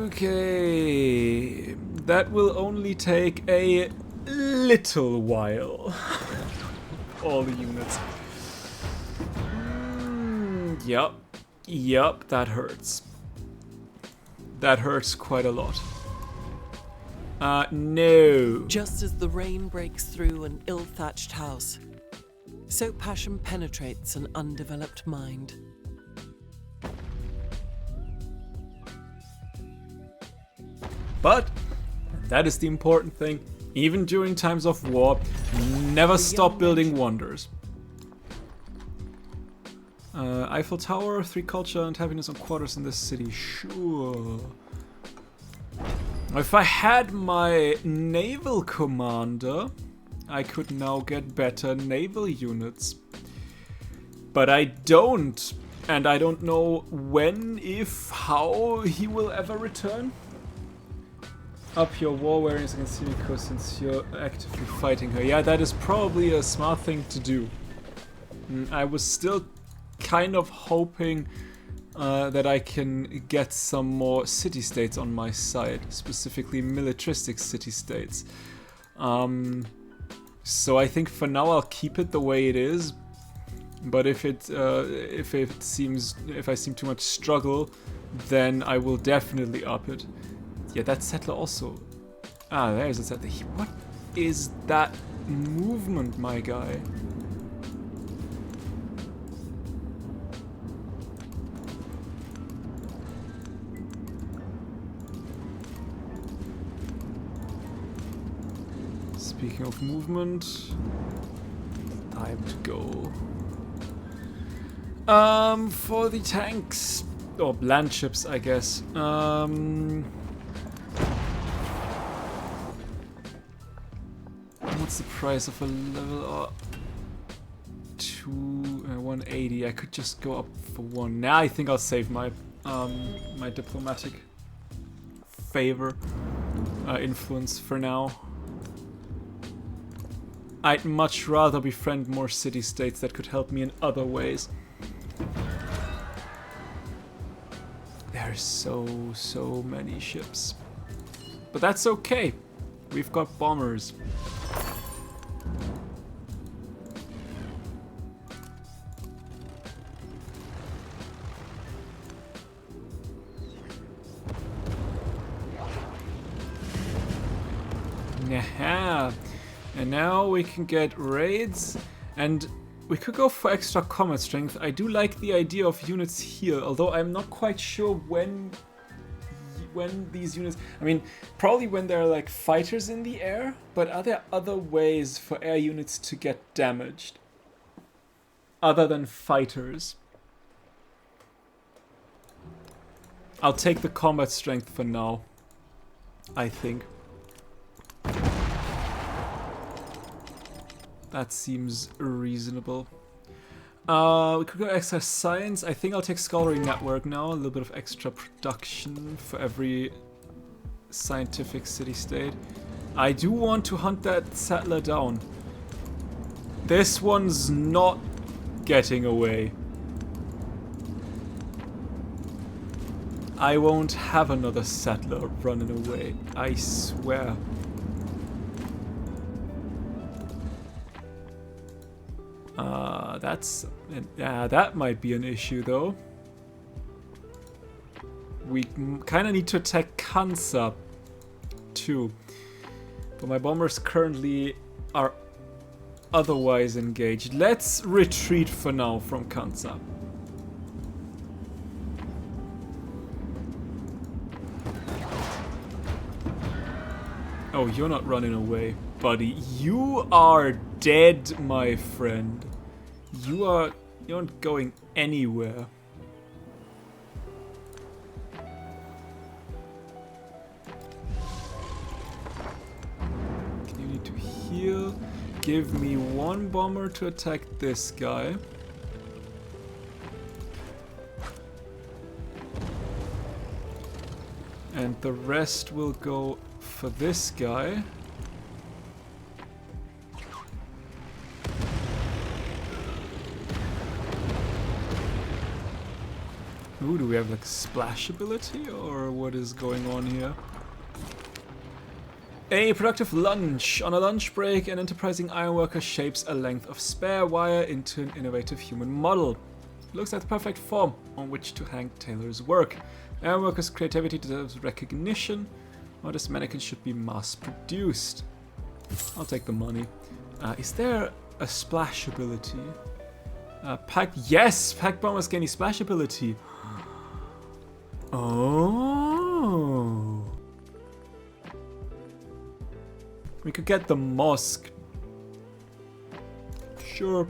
Okay. That will only take a little while. All the units. Yup, that hurts. That hurts quite a lot. No. Just as the rain breaks through an ill-thatched house, so passion penetrates an undeveloped mind. But, and that is the important thing, even during times of war, never stop building wonders. Eiffel Tower, 3 culture and happiness on quarters in this city, sure. If I had my naval commander, I could now get better naval units. But I don't, and I don't know when, if, how he will ever return. Up your war weariness against Simiko since you're actively fighting her. Yeah, that is probably a smart thing to do. I was still kind of hoping that I can get some more city-states on my side, specifically militaristic city-states. So I think for now I'll keep it the way it is. But if I seem too much struggle, then I will definitely up it. Yeah, that settler also. Ah, there's a settler. What is that movement, my guy? Speaking of movement, time to go. For the tanks, or land ships, I guess. What's the price of a level 2 180? I could just go up for 1. Now I think I'll save my my diplomatic favor influence for now. I'd much rather befriend more city-states that could help me in other ways. There's so many ships. But that's okay. We've got bombers. Yeah. And now we can get raids, and we could go for extra combat strength. I do like the idea of units here, although I'm not quite sure when these units... I mean, probably when there are like fighters in the air, but are there other ways for air units to get damaged? Other than fighters? I'll take the combat strength for now, I think. That seems reasonable. We could go extra science. I think I'll take scholarly network now. A little bit of extra production for every scientific city-state. I do want to hunt that settler down. This one's not getting away. I won't have another settler running away. I swear. That might be an issue though. We kind of need to attack Kansa too, but my bombers currently are otherwise engaged. Let's retreat for now from Kansa. Oh, you're not running away, buddy. You are dead, my friend. You're not going anywhere. You need to heal. Give me 1 bomber to attack this guy. And the rest will go for this guy. Ooh, do we have like splash ability or what is going on here? A productive lunch. On a lunch break, an enterprising ironworker shapes a length of spare wire into an innovative human model. Looks like the perfect form on which to hang Taylor's work. Airworkers' creativity deserves recognition. Or this mannequin should be mass-produced. I'll take the money. Is there a splash ability? Yes! Pack bombers gain a splash ability. Oh. We could get the mosque. Sure.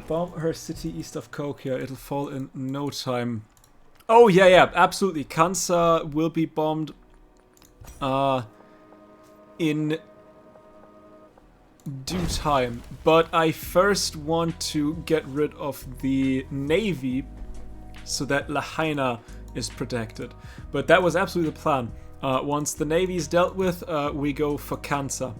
Bomb her city east of Kokia. It'll fall in no time. Oh, yeah, absolutely. Kansa will be bombed in due time. But I first want to get rid of the navy so that Lahaina is protected. But that was absolutely the plan. Once the navy is dealt with, we go for Kansa.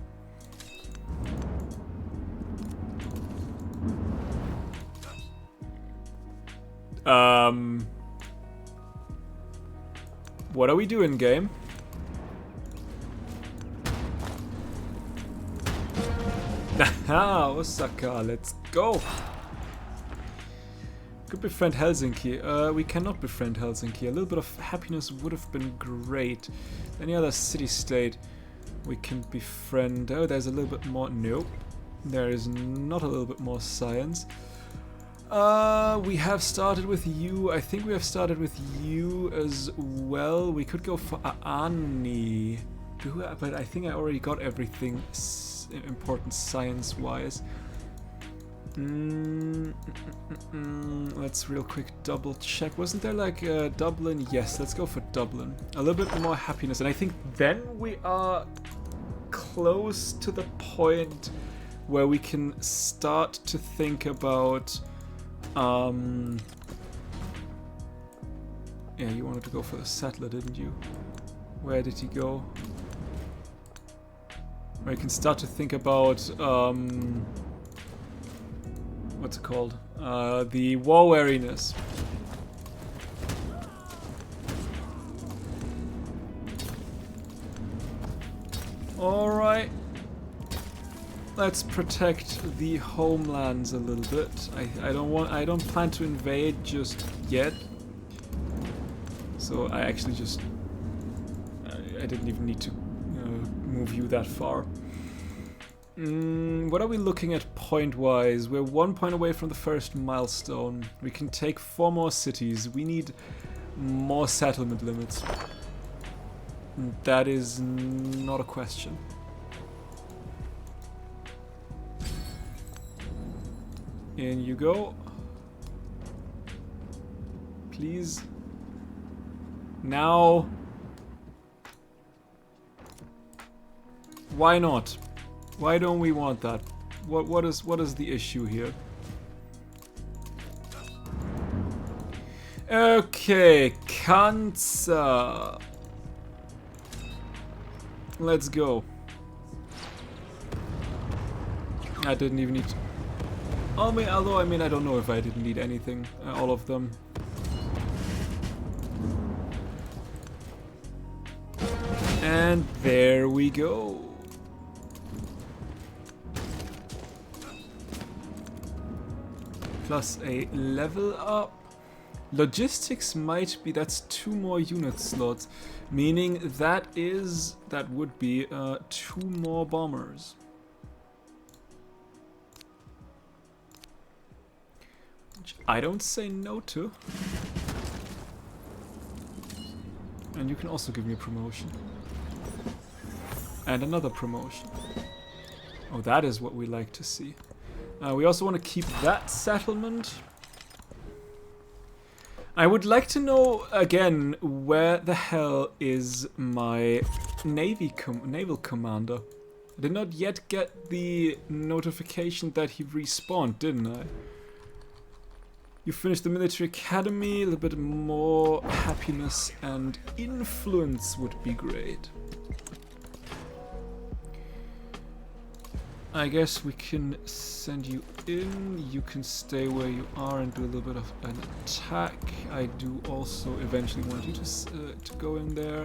What are we doing, game? Haha, Osaka, let's go! Could befriend Helsinki. We cannot befriend Helsinki. A little bit of happiness would have been great. Any other city-state we can befriend. Oh, there's a little bit more. Nope. There is not a little bit more science. We have started with you. I think we have started with you as well. We could go for Aani. But I think I already got everything important science-wise. Let's real quick double check. Wasn't there like Dublin? Yes, let's go for Dublin. A little bit more happiness. And I think then we are close to the point where we can start to think about... Yeah, you wanted to go for the settler, didn't you? Where did he go? Where you can start to think about, what's it called? The war wariness. Alright. Let's protect the homelands a little bit. I don't plan to invade just yet. So I actually just I didn't even need to move you that far. What are we looking at point-wise? We're 1 point away from the first milestone. We can take 4 more cities. We need more settlement limits. That is not a question. In you go. Please. Now. Why not? Why don't we want that? What is the issue here? Okay, Kansa. Let's go. I didn't even need to... although I mean I don't know if I didn't need anything, all of them. And there we go. Plus a level up. Logistics might be, that's 2 more unit slots, meaning that would be 2 more bombers. Which I don't say no to. And you can also give me a promotion. And another promotion. Oh, that is what we like to see. We also want to keep that settlement. I would like to know, again, where the hell is my naval commander? I did not yet get the notification that he respawned, didn't I? You finished the military academy, a little bit more happiness and influence would be great. I guess we can send you in, you can stay where you are and do a little bit of an attack. I do also eventually want you to go in there.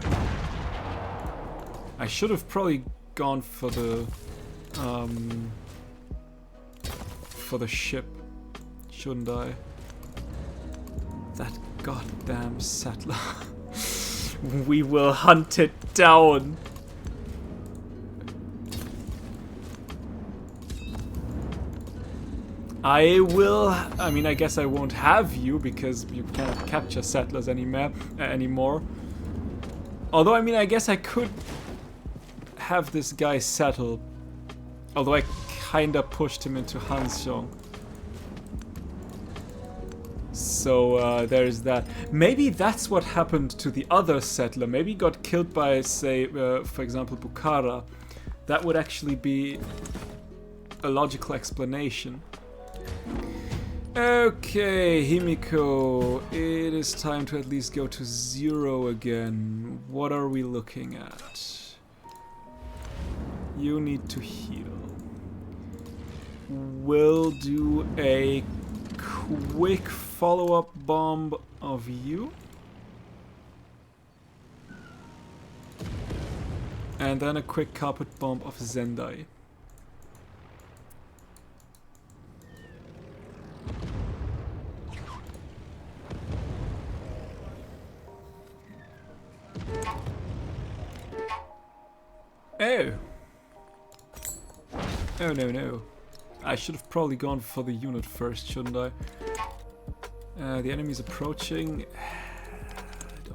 I should have probably gone for the ship, shouldn't I? That goddamn settler. We will hunt it down. I mean, I guess I won't have you because you can't capture settlers anymore. Although, I mean, I guess I could have this guy settle. Although I kinda pushed him into Hansjong. So, there's that. Maybe that's what happened to the other settler. Maybe he got killed by, say, for example, Bukhara. That would actually be a logical explanation. Okay, Himiko, it is time to at least go to 0 again. What are we looking at? You need to heal. We'll do a quick follow-up bomb of you. And then a quick carpet bomb of Zendai. Oh! Oh no, no. I should have probably gone for the unit first, shouldn't I? The enemy's approaching. I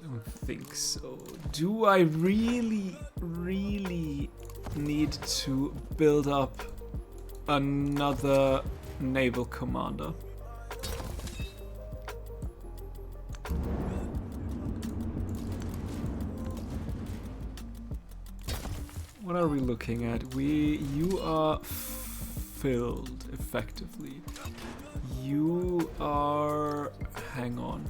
don't think so. Do I really need to build up another naval commander? What are we looking at? You are filled effectively. You are... hang on.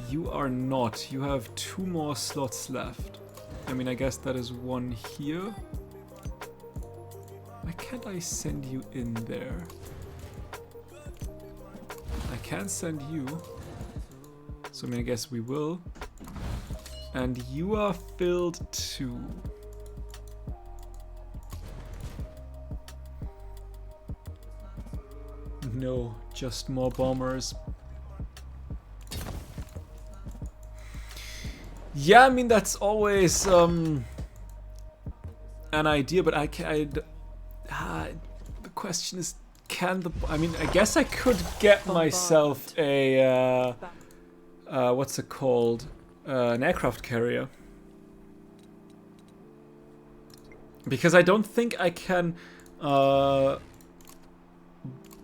You are not. You have 2 more slots left. I mean, I guess that is 1 here. Why can't I send you in there? I can send you. So I mean, I guess we will. And you are filled too. No, just more bombers. Yeah, I mean, that's always an idea, but the question is, can the... I mean, I guess I could get myself a... what's it called? An aircraft carrier. Because I don't think I can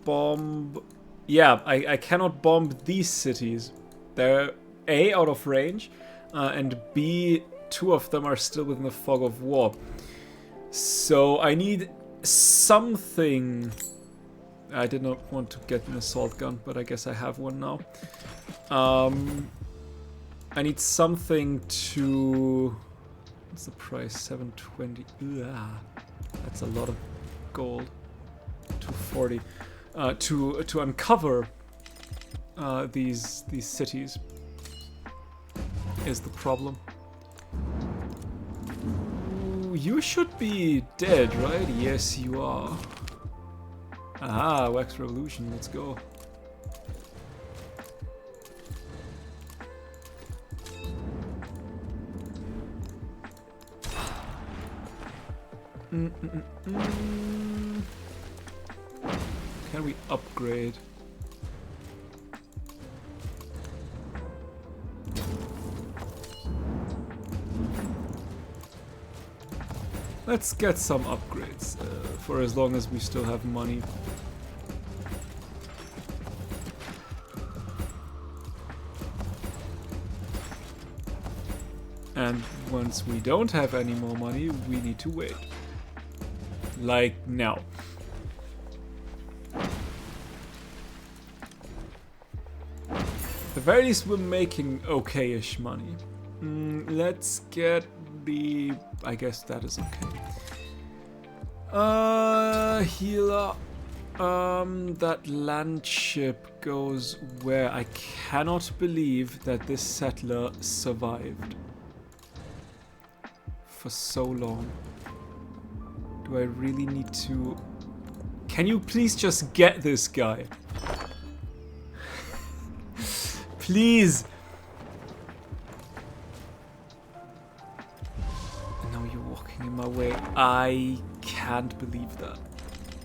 bomb... Yeah, I cannot bomb these cities. They're A, out of range, and B, 2 of them are still within the fog of war. So I need something... I did not want to get an assault gun, but I guess I have one now. I need something to... What's the price? 720. Ugh, that's a lot of gold. 240. To uncover these cities is the problem. Ooh, you should be dead, right? Yes, you are. Aha, Wax Revolution. Let's go. Can we upgrade? Let's get some upgrades for as long as we still have money. And once we don't have any more money, we need to wait. Like now. At the very least, we're making okay-ish money. Let's get the... I guess that is okay. Healer. That land ship goes where? I cannot believe that this settler survived for so long. Do I really need to Can you please just get this guy? Please. Now you're walking in my way. I can't believe that.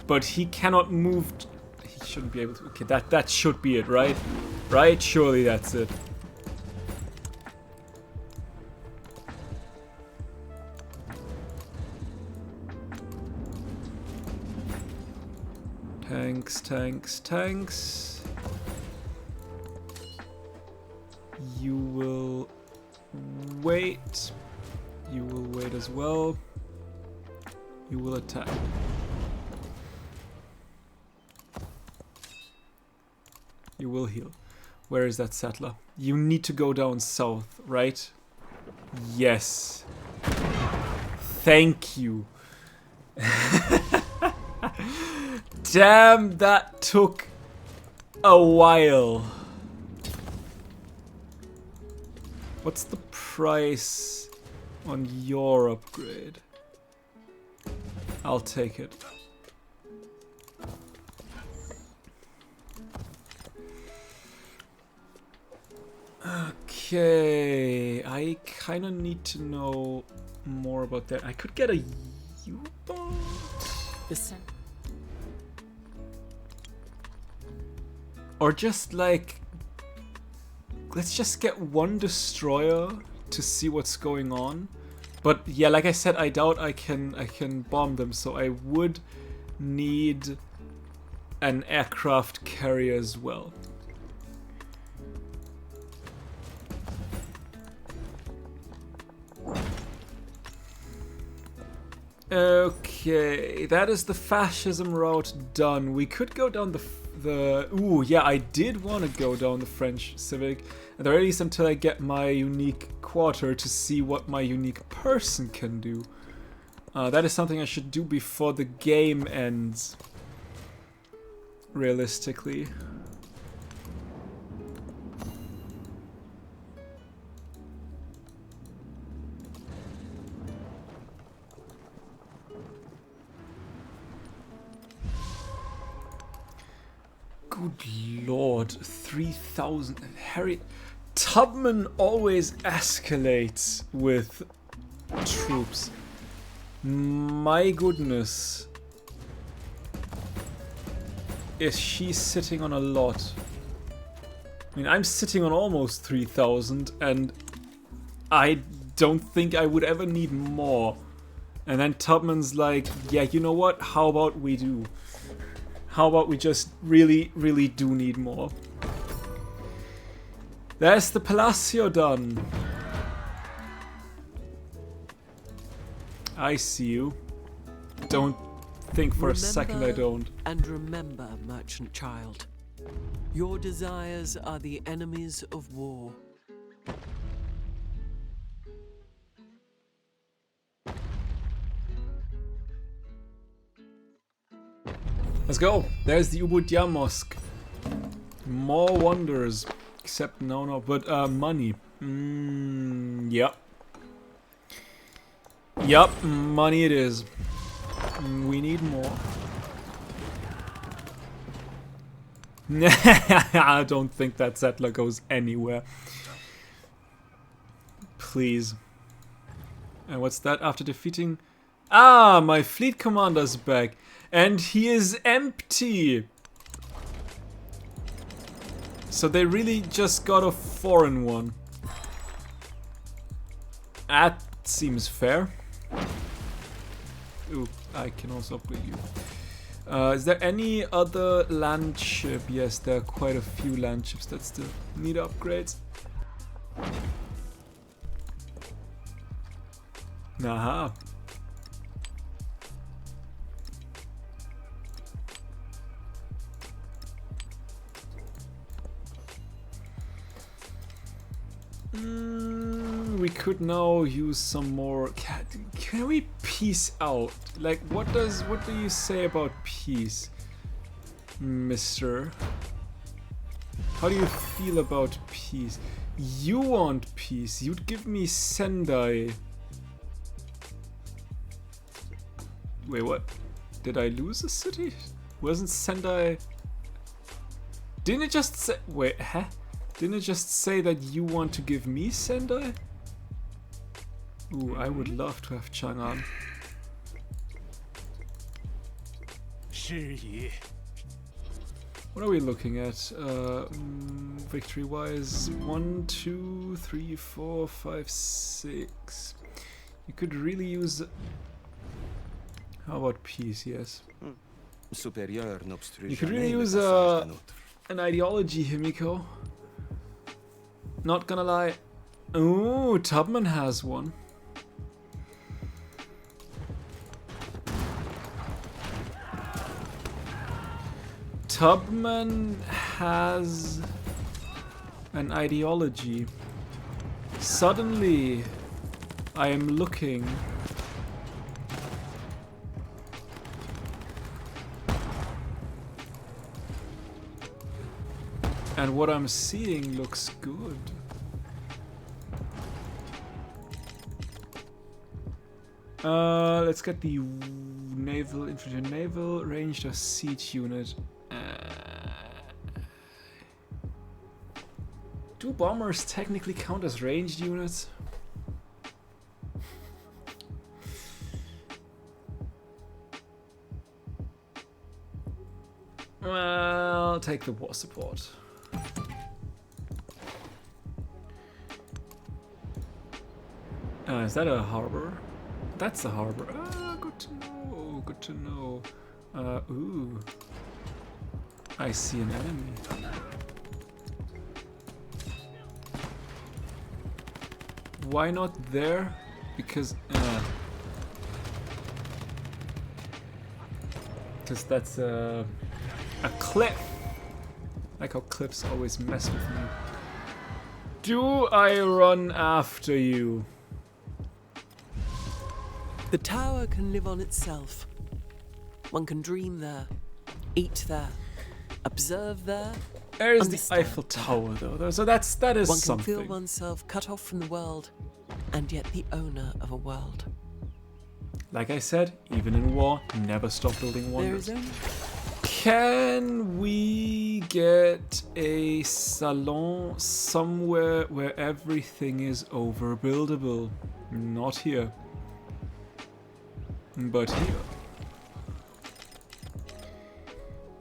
But he cannot move. He shouldn't be able to. Okay, that should be it, right? Right? Surely that's it. Tanks, tanks, tanks. You will wait. You will wait as well. You will attack. You will heal. Where is that settler? You need to go down south, right? Yes. Thank you. Damn, that took a while. What's the price on your upgrade? I'll take it. Okay, I kind of need to know more about that. I could get a U-boat. Or just like, let's just get one destroyer to see what's going on. But yeah, like I said, I doubt I can bomb them, so I would need an aircraft carrier as well. Okay, that is the fascism route done. We could go down the ooh, yeah, I did want to go down the French civic, at the very least until I get my unique quarter to see what my unique person can do. That is something I should do before the game ends, realistically. Good lord, 3,000. Harry Tubman always escalates with troops. My goodness. Is she sitting on a lot? I mean, I'm sitting on almost 3,000 and I don't think I would ever need more. And then Tubman's like, yeah, you know what? How about we do? How about we just really, really do need more? There's the Palacio done. I see you. Don't think for a second I don't. And remember, merchant child, your desires are the enemies of war. Let's go. There's the Ubudya Mosque. More wonders. Except no, but money. Yep. Yep, money it is. We need more. I don't think that settler goes anywhere. Please. And what's that after defeating? Ah, my fleet commander's back. And he is empty. So they really just got a foreign one. That seems fair. Ooh, I can also upgrade you. Is there any other land ship? Yes, there are quite a few land ships that still need upgrades. Aha. We could now use some more. Can we peace out? Like, what do you say about peace, mister? How do you feel about peace? You want peace. You'd give me Sendai. Wait, what? Did I lose a city? Wasn't Sendai... Didn't it just say... Wait, huh? Didn't it just say that you want to give me Sendai? Ooh, I would love to have Chang'an. What are we looking at? Victory-wise, 1, 2, 3, 4, 5, 6. You could really use... How about peace? Yes. You could really use an ideology, Himiko. Not gonna lie. Ooh, Tubman has one. Tubman has an ideology. Suddenly, I am looking. And what I'm seeing looks good. Let's get the naval infantry naval ranged or siege unit. Do bombers technically count as ranged units? Well, I'll take the war support. Is that a harbor? That's a harbor. Ah, good to know. Good to know. Ooh. I see an enemy. Why not there? Because that's a cliff. Like how cliffs always mess with me. Do I run after you? The tower can live on itself. One can dream there, eat there, observe there. There is the understand Eiffel there. Tower, though. So that is One can something. feel oneself cut off from the world, and yet the owner of a world. Like I said, even in war, never stop building There wonders. is only Can we get a salon somewhere where everything is overbuildable? Not here. But here.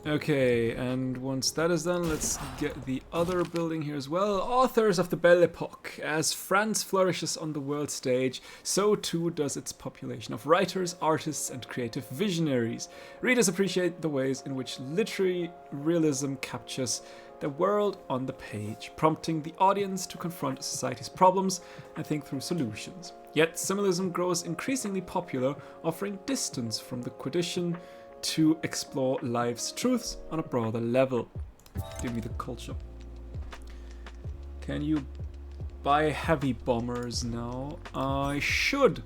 Okay, and once that is done, let's get the other building here as well. Authors of the Belle Epoque. As France flourishes on the world stage, so too does its population of writers, artists, and creative visionaries. Readers appreciate the ways in which literary realism captures the world on the page, prompting the audience to confront society's problems and think through solutions. Yet symbolism grows increasingly popular, offering distance from the quotidian to explore life's truths on a broader level. Give me the culture. Can you buy heavy bombers now? I should.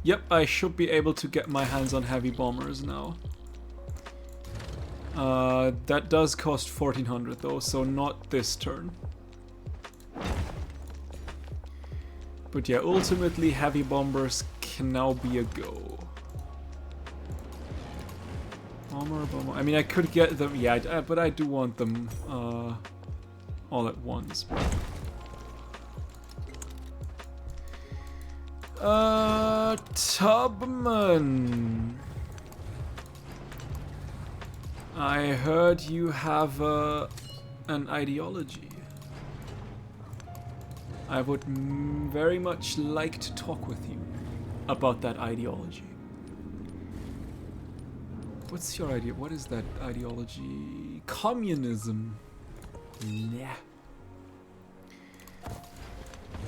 Yep, I should be able to get my hands on heavy bombers now. That does cost 1400 though, so not this turn. But yeah, ultimately heavy bombers can now be a go. Bomber. I mean, I could get them, yeah, but I do want them all at once. Tubman. I heard you have an ideology. I would very much like to talk with you about that ideology. What's your idea? What is that ideology? Communism. Yeah.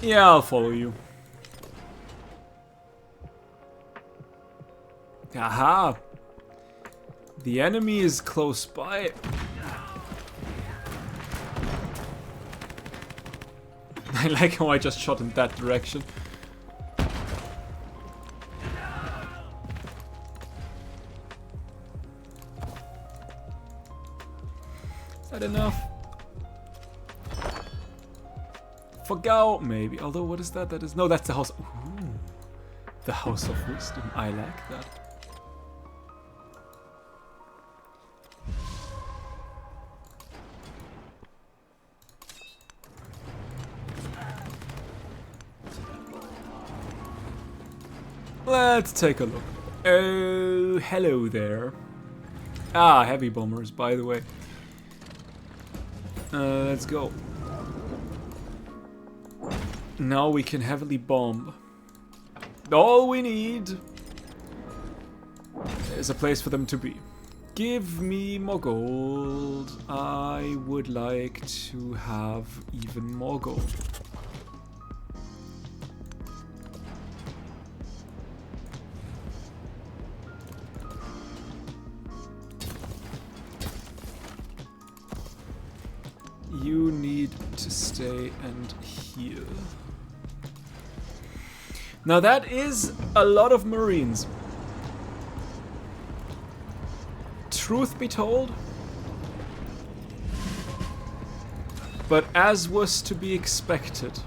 Yeah, I'll follow you. Aha! The enemy is close by. I like how I just shot in that direction. Is that enough? Forgo, maybe. Although, what is that? That is... No, that's the house... Ooh. The House of Wisdom. I like that. Let's take a look. Oh, hello there. Ah, heavy bombers, by the way. Let's go. Now we can heavily bomb. All we need is a place for them to be. Give me more gold. I would like to have even more gold. You need to stay and heal. Now that is a lot of Marines. Truth be told, but as was to be expected.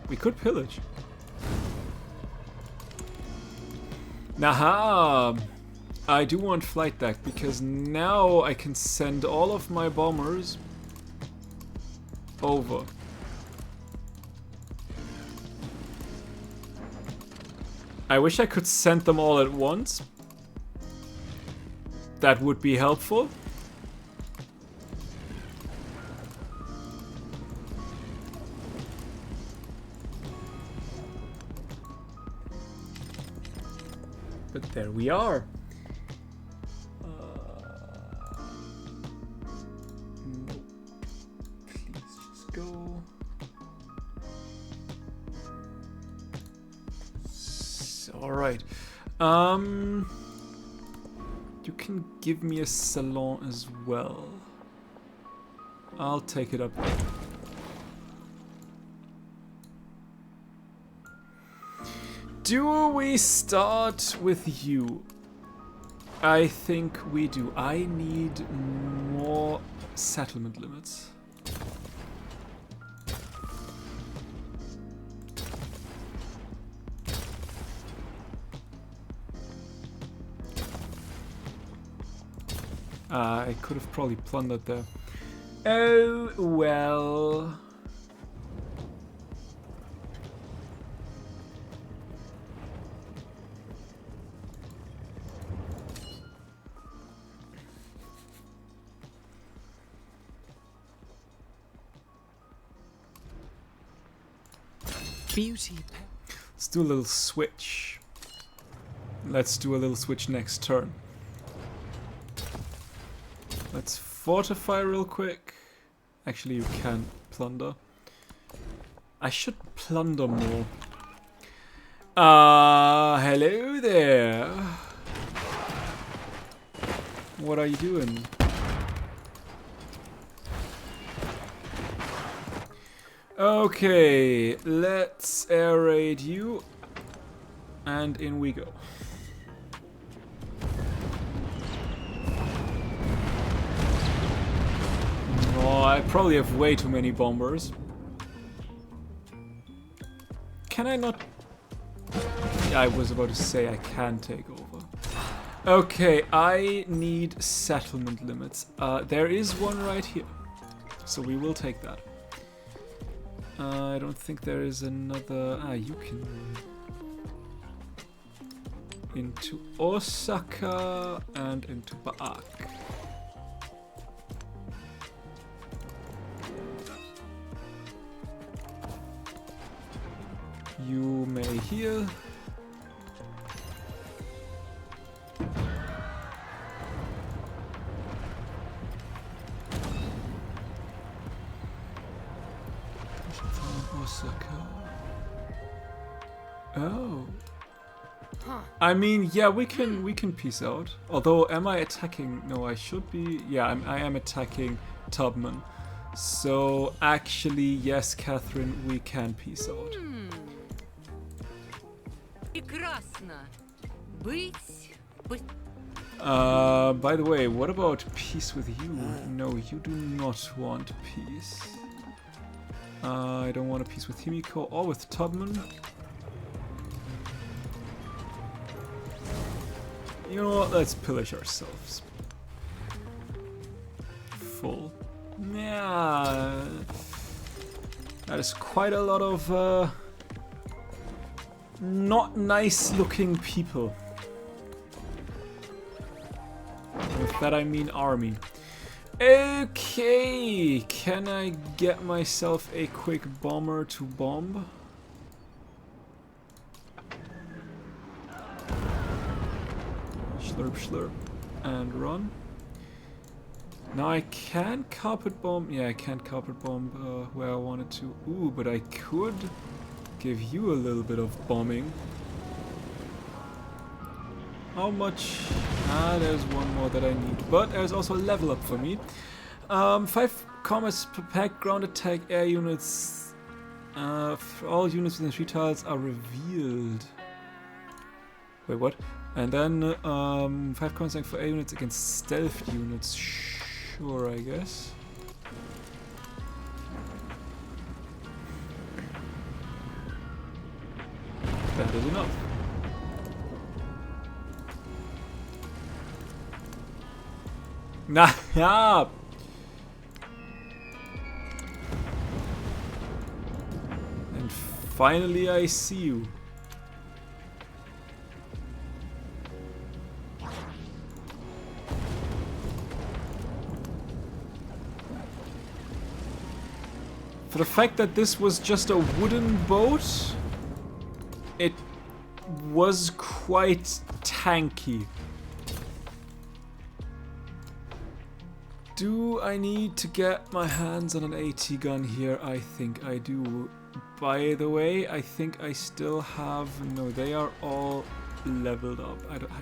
We could pillage. Naha! I do want flight deck because now I can send all of my bombers over. I wish I could send them all at once. That would be helpful. But there we are. No. Please just go. All right. You can give me a salon as well. I'll take it up there. Do we start with you? I think we do. I need more settlement limits. I could have probably plundered there. Oh, well. Beauty. Let's do a little switch. Let's do a little switch next turn. Let's fortify real quick. Actually, you can plunder. I should plunder more. Hello there. What are you doing? Okay, let's air raid you. And in we go. Oh, I probably have way too many bombers. Can I not? Yeah, I was about to say I can take over. Okay, I need settlement limits. There is one right here. So we will take that. I don't think there is another... you can... into Osaka and into Baak. You may heal. Osaka. Oh. I mean, yeah, we can peace out. Although, am I attacking? No, I should be. Yeah, I am attacking Tubman. So actually, yes, Catherine, we can peace out. By the way, what about peace with you? No, you do not want peace. I don't want a peace with Himiko or with Tubman. You know what? Let's pillage ourselves. Full. Yeah. That is quite a lot of not nice looking people. With that I mean army. Okay, can I get myself a quick bomber to bomb? Slurp, slurp, and run. Now I can carpet bomb. Yeah, I can't carpet bomb where I wanted to. Ooh, but I could give you a little bit of bombing. How much? Ah, there's one more that I need. But there's also a level up for me. 5 combats per pack, ground attack, air units. For all units within 3 tiles are revealed. Wait, what? And then 5 combats for air units against stealth units. Sure, I guess. That is enough. Nah, yeah. And finally I see you. For the fact that this was just a wooden boat, it was quite tanky. Do I need to get my hands on an AT gun here? I think I do. By the way, I think I still have... No, they are all leveled up.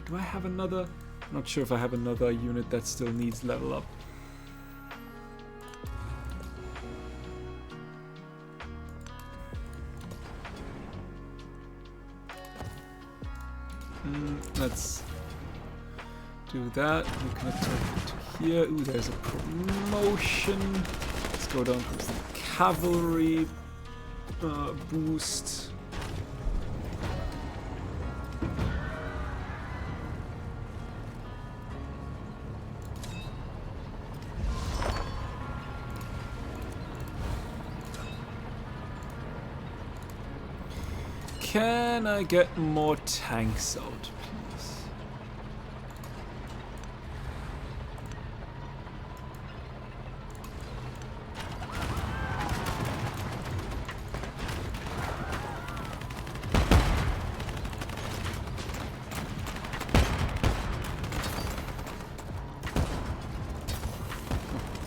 Do I have another? I'm not sure if I have another unit that still needs level up. Let's do that. We can attack to here. Ooh, there's a promotion. Let's go down to the cavalry boost. Can I get more tanks out, please?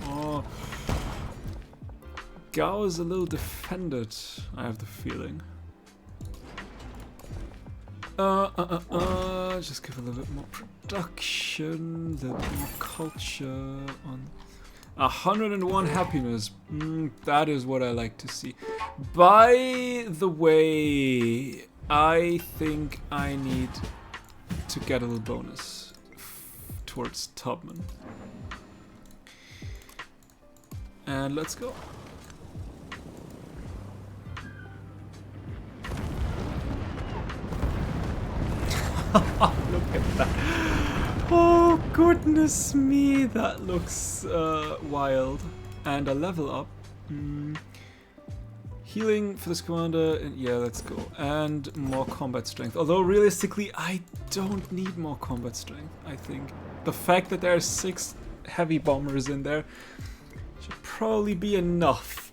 Oh. Gao is a little defended, I have the feeling. Just give a little bit more production, a little bit more culture on 101 happiness. That is what I like to see. By the way, I think I need to get a little bonus towards Tubman. And let's go. Look at that. Oh, goodness me. That looks wild. And a level up. Healing for this commander. And yeah, let's go. And more combat strength. Although, realistically, I don't need more combat strength, I think. The fact that there are 6 heavy bombers in there should probably be enough.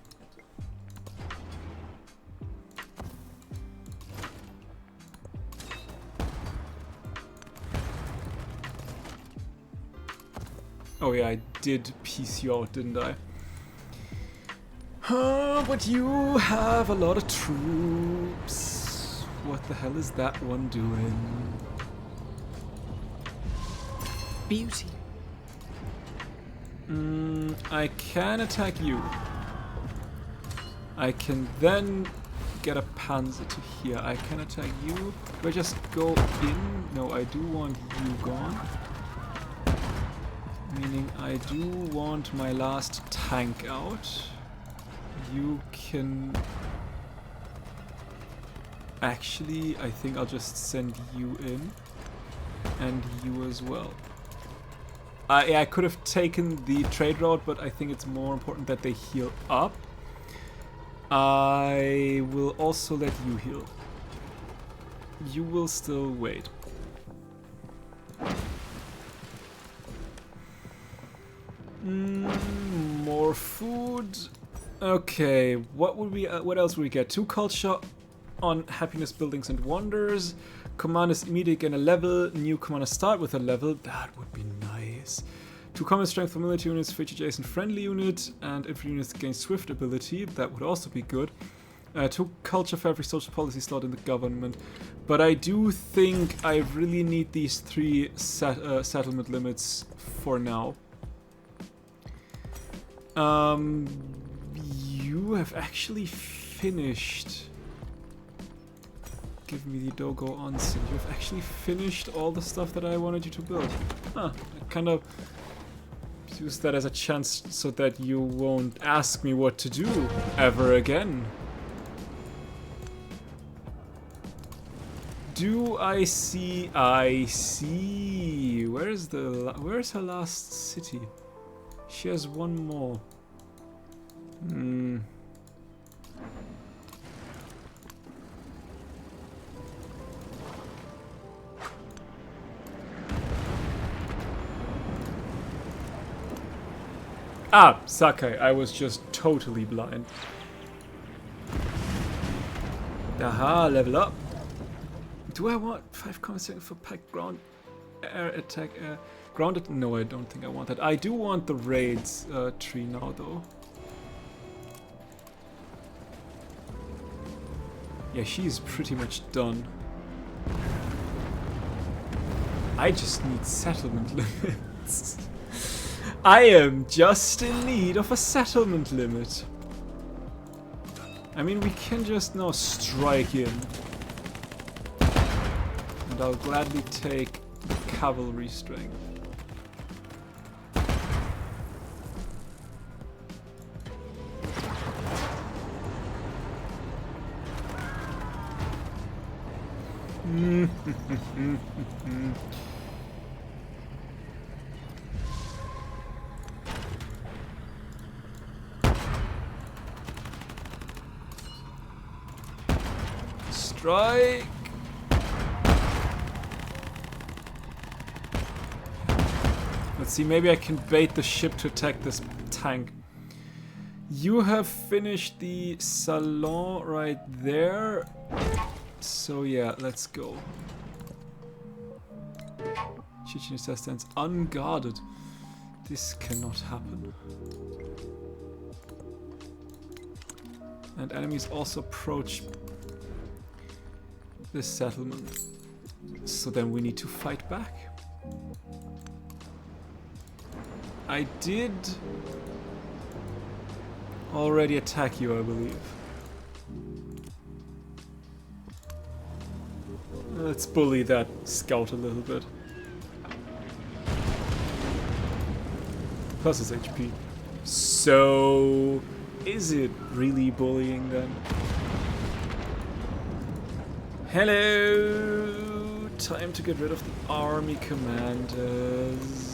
Oh yeah, I did piece you out, didn't I? But you have a lot of troops. What the hell is that one doing? Beauty. I can attack you. I can then get a panzer to here. I can attack you. Do I just go in? No, I do want you gone. Meaning I do want my last tank out. You can... Actually, I think I'll just send you in. And you as well. Yeah, I could have taken the trade route, but I think it's more important that they heal up. I will also let you heal. You will still wait. More food. Okay, what would we? What else would we get? 2 culture on happiness, buildings, and wonders. Commanders immediately gain a level. New commanders start with a level. That would be nice. 2 combat strength for military units for each adjacent friendly unit, and infantry units gain swift ability. That would also be good. 2 culture for every social policy slot in the government. But I do think I really need these 3 settlement limits for now. You have actually finished. Give me the Dogo Onsen. You have actually finished all the stuff that I wanted you to build. Huh, I kind of use that as a chance so that you won't ask me what to do ever again. Do I see? I see. Where's her last city? She has 1 more. Ah, Sakai, I was just totally blind. Aha, level up. Do I want 5 combat seconds for pack ground air attack air? Grounded? No, I don't think I want that. I do want the raids tree now, though. Yeah, she's pretty much done. I just need settlement limits. I am just in need of a settlement limit. I mean, we can just now strike in. And I'll gladly take the cavalry strength. Strike! Let's see, maybe I can bait the ship to attack this tank. You have finished the salon right there. So yeah, let's go. Chechen stands unguarded. This cannot happen. And enemies also approach this settlement. So then we need to fight back. I did already attack you, I believe. Let's bully that scout a little bit. Plus his HP. So, is it really bullying then? Hello! Time to get rid of the army commanders.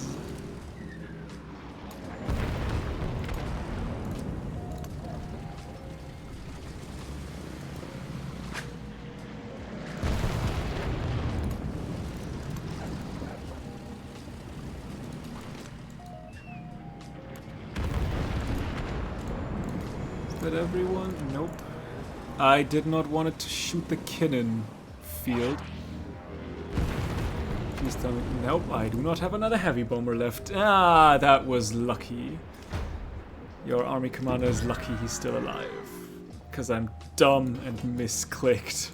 Everyone? Nope. I did not want it to shoot the cannon field. Please tell me. Nope, I do not have another heavy bomber left. Ah, that was lucky. Your army commander is lucky he's still alive. Because I'm dumb and misclicked.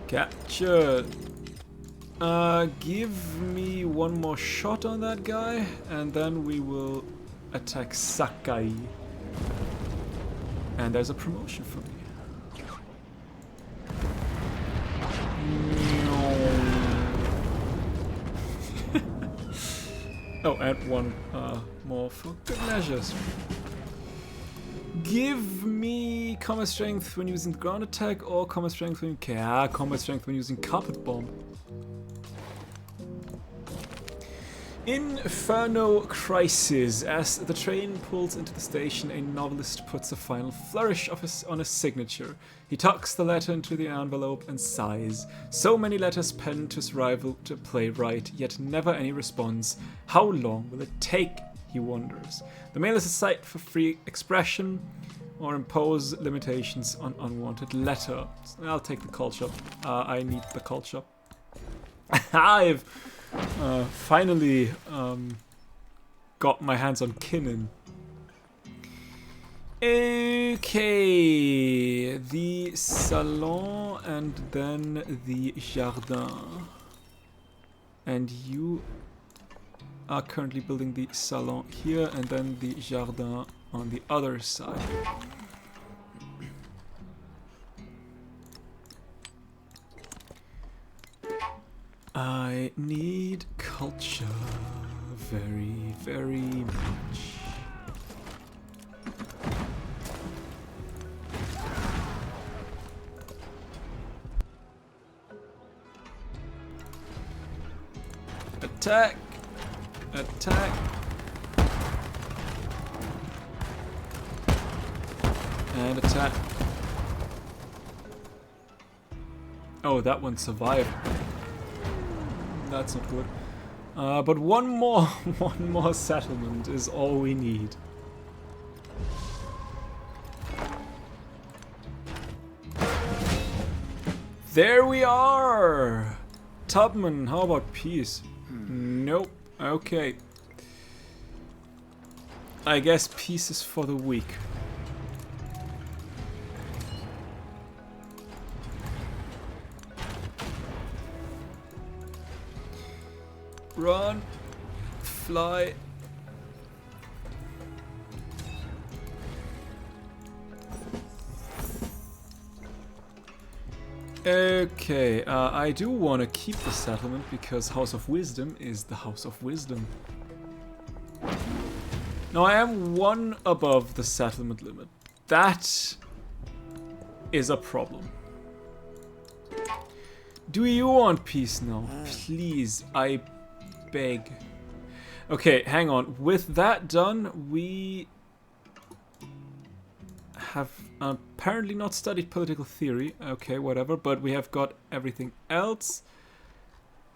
Captured. Give me 1 more shot on that guy, and then we will attack Sakai. And there's a promotion for me. Oh, and 1 more for good measures. Give me combat strength when using ground attack or combat strength when combat strength when using carpet bomb. Inferno Crisis. As the train pulls into the station, a novelist puts a final flourish on his signature. He tucks the letter into the envelope and sighs. So many letters penned to his rival to playwright, yet never any response. How long will it take, he wonders. The mail is a site for free expression or impose limitations on unwanted letter. I'll take the culture. I need the culture. I've finally got my hands on Kinnan. Okay, the salon and then the jardin. And you are currently building the salon here and then the jardin on the other side. I need culture very, very much. Attack! Attack! And attack. Oh, that one survived. That's not good. But one more settlement is all we need. There we are! Tubman, how about peace? Nope. Okay. I guess peace is for the weak. Run. Fly. Okay, I do want to keep the settlement because House of Wisdom is the House of Wisdom. Now I am one above the settlement limit. That is a problem. Do you want peace now? Please, I beg. Okay, hang on. With that done, we have apparently not studied political theory. Okay, whatever. But we have got everything else.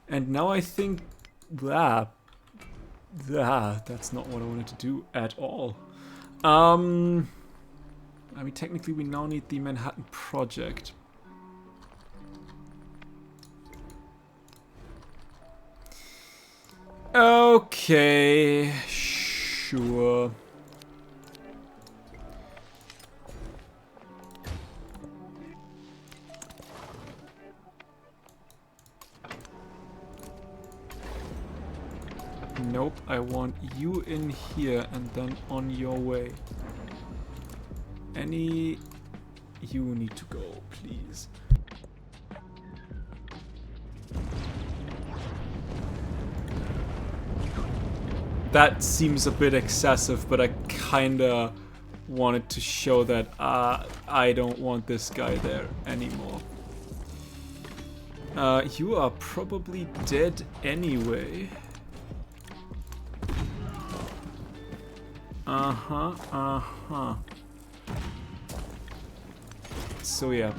And now I think... that's not what I wanted to do at all. I mean, technically we now need the Manhattan Project. Okay, sure. Nope, I want you in here and then on your way. You need to go, please. That seems a bit excessive, but I kinda wanted to show that I don't want this guy there anymore. You are probably dead anyway. So yeah.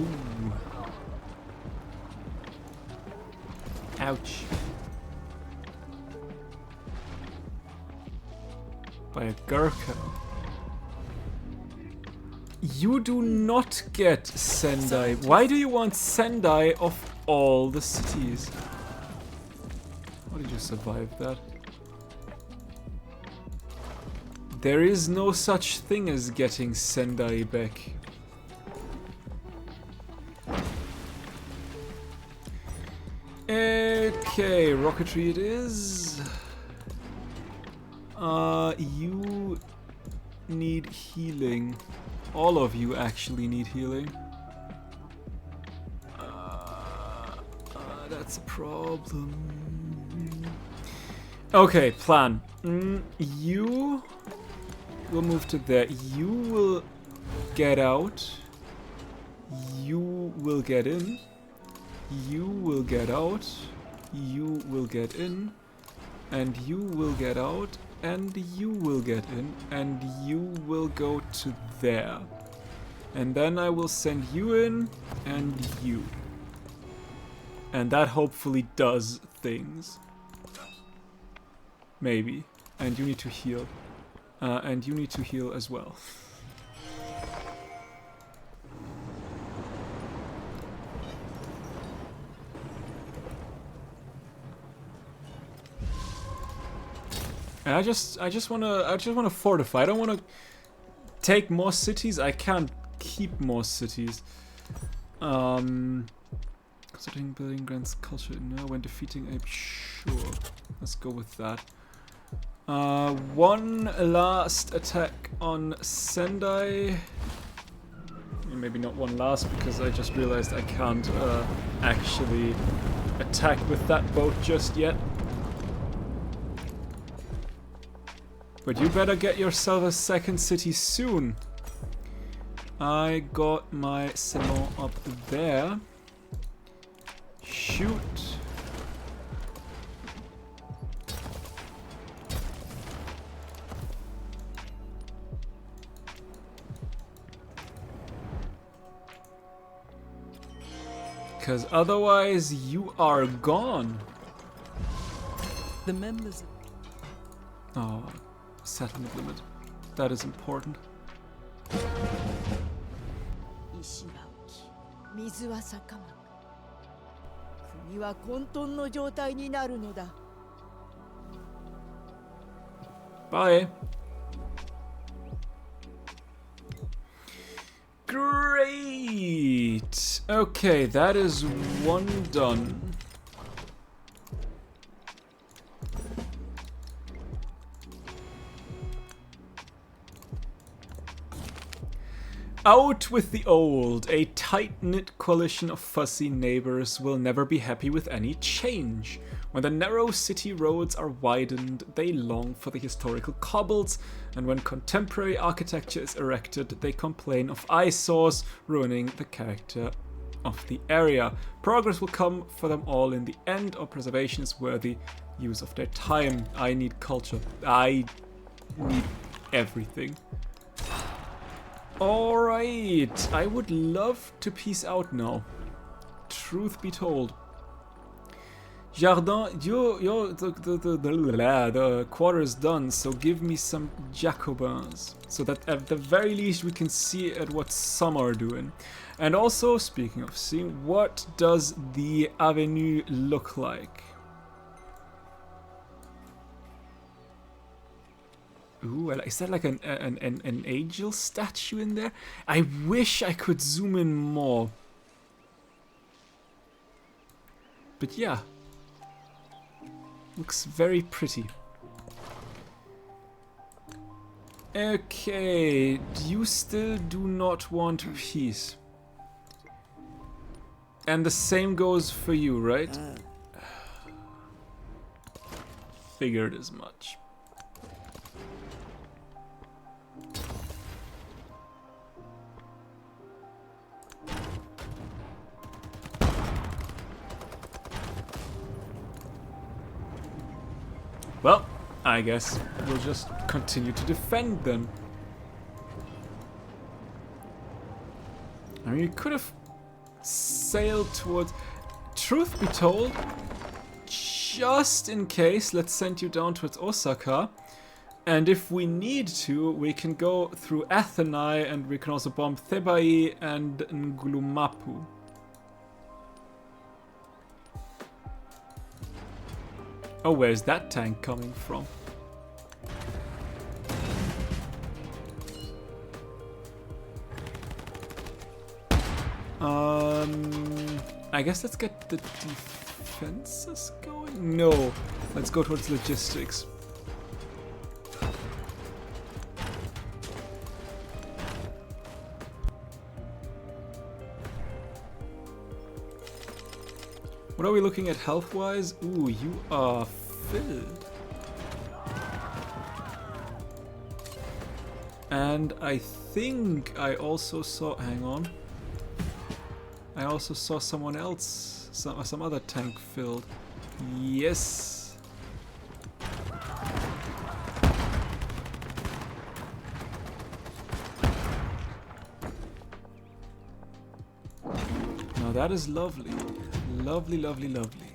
Ooh. Ouch. By a Gurkha. You do not get Sendai. Why do you want Sendai of all the cities? How did you survive that? There is no such thing as getting Sendai back. Okay, rocketry it is. You need healing. All of you actually need healing. That's a problem. Okay, plan. You will move to there. You will get out. You will get in. You will get out. You will get in. And you will get out. And you will get in. And you will go to there. And then I will send you in. And you. And that hopefully does things. Maybe. And you need to heal. And you need to heal as well. And I just wanna fortify. I don't wanna take more cities. I can't keep more cities. Considering building grants culture when defeating a sure. Let's go with that. One last attack on Sendai. Maybe not one last because I just realized I can't actually attack with that boat just yet. But you better get yourself a second city soon. I got my salon up there. Shoot. Because otherwise you are gone. The members. Oh, settlement limit. That is important. 石は浮き、水は魚まく。国は混沌の状態になるのだ。Bye. Great. Okay, that is one done. Out with the old. A tight-knit coalition of fussy neighbors will never be happy with any change. When the narrow city roads are widened, they long for the historical cobbles, and when contemporary architecture is erected, they complain of eyesores, ruining the character of the area. Progress will come for them all in the end, or preservation is worthy use of their time. I need culture. I need everything. Alright, I would love to peace out now. Truth be told. Jardin, the quarter is done, so give me some Jacobins. So that at the very least we can see at what some are doing. And also, speaking of seeing, what does the avenue look like? Ooh, is that like an angel statue in there? I wish I could zoom in more. But yeah. Looks very pretty. Okay, you still do not want peace. And the same goes for you, right? Figured as much. Well, I guess we'll just continue to defend then. I mean, you could have sailed towards... Truth be told, just in case, let's send you down towards Osaka. And if we need to, we can go through Athenai, and we can also bomb Thebai and Ngulumapu. Oh, where's that tank coming from? I guess let's get the defenses going? No, let's go towards logistics. What are we looking at health-wise? Ooh, you are filled. And I think I also saw... Hang on. I also saw someone else. Some other tank filled. Yes. Now that is lovely. Lovely, lovely, lovely.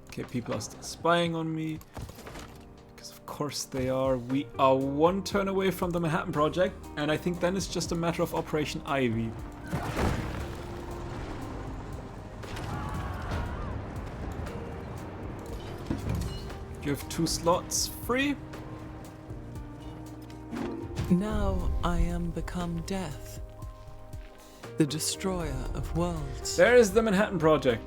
Okay, people are still spying on me. Because of course they are. We are one turn away from the Manhattan Project. And I think then it's just a matter of Operation Ivy. You have 2 slots free. Now I am become death, the destroyer of worlds. There is the Manhattan Project.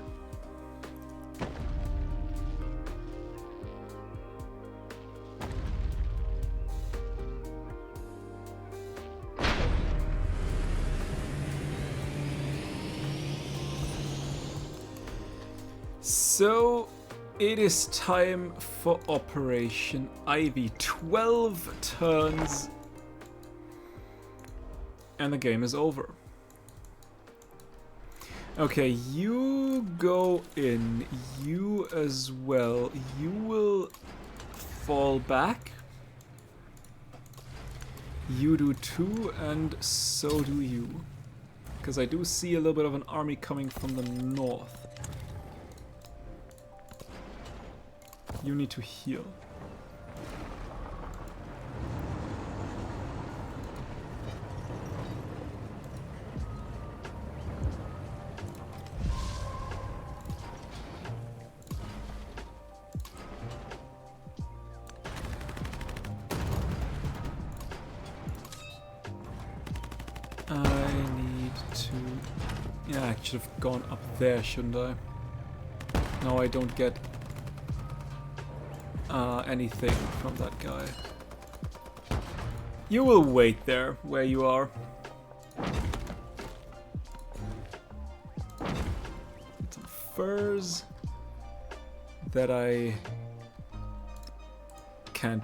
So it is time for Operation Ivy. 12 turns and the game is over. Okay, you go in. You as well. You will fall back. You do too, and so do you. Because I do see a little bit of an army coming from the north. You need to heal. I need to... Yeah, I should have gone up there, shouldn't I? No, I don't get anything from that guy. You will wait there, where you are. Get some furs that I can't...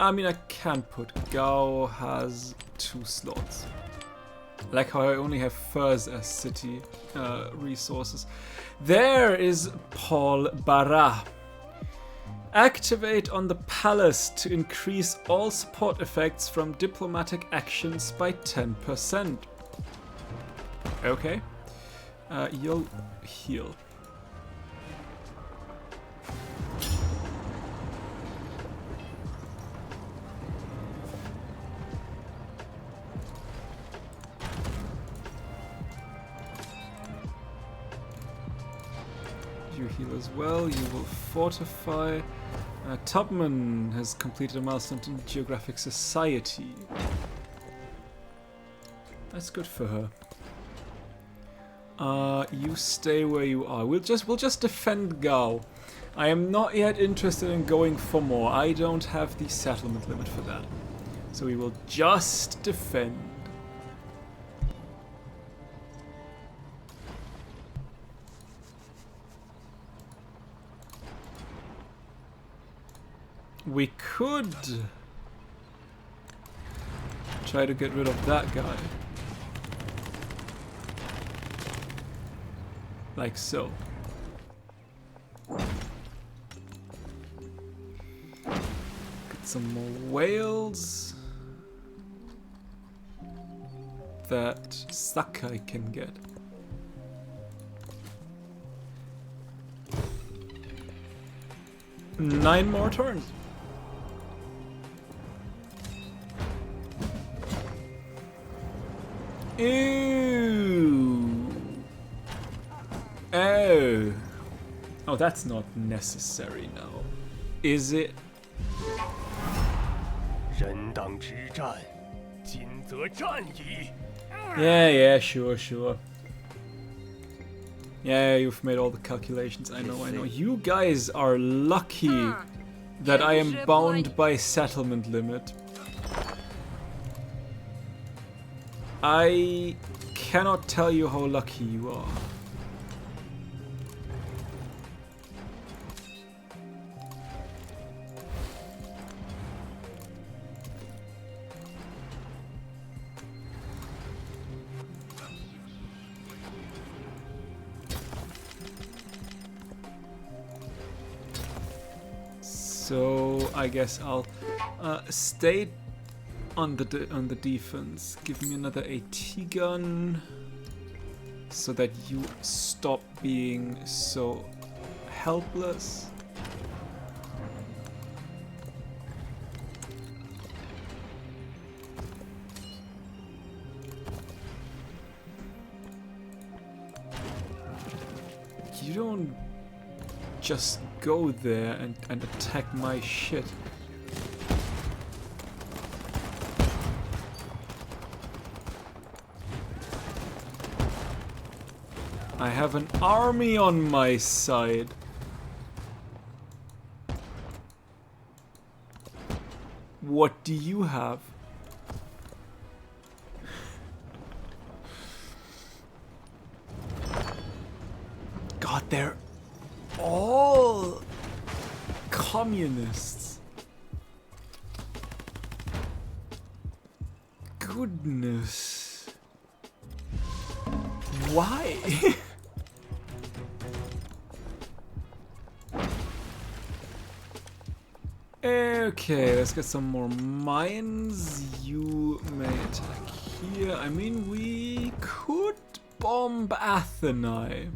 I mean, I can put. Gao has 2 slots. I like how I only have furs as city resources. There is Paul Barra. Activate on the palace to increase all support effects from diplomatic actions by 10%. Okay. You'll heal. You heal as well. You will fortify. Tubman has completed a milestone in Geographic Society. That's good for her. You stay where you are. We'll just defend Gao. I am not yet interested in going for more. I don't have the settlement limit for that. So we will just defend. We could try to get rid of that guy. Like so. Get some more whales that Sakai can get. Nine more turns. Ew. Oh. Oh, that's not necessary now. Is it? 人当之战，今则战矣。 Yeah, sure. Yeah, you've made all the calculations. I know. You guys are lucky that I am bound by settlement limit. I cannot tell you how lucky you are. So I guess I'll stay on the defense. Give me another AT gun, so that you stop being so helpless. You don't just go there and attack my shit. I have an army on my side. What do you have? God, they're all communists. Goodness. Why? Okay, let's get some more mines. You may attack here. I mean, we could bomb Athenae.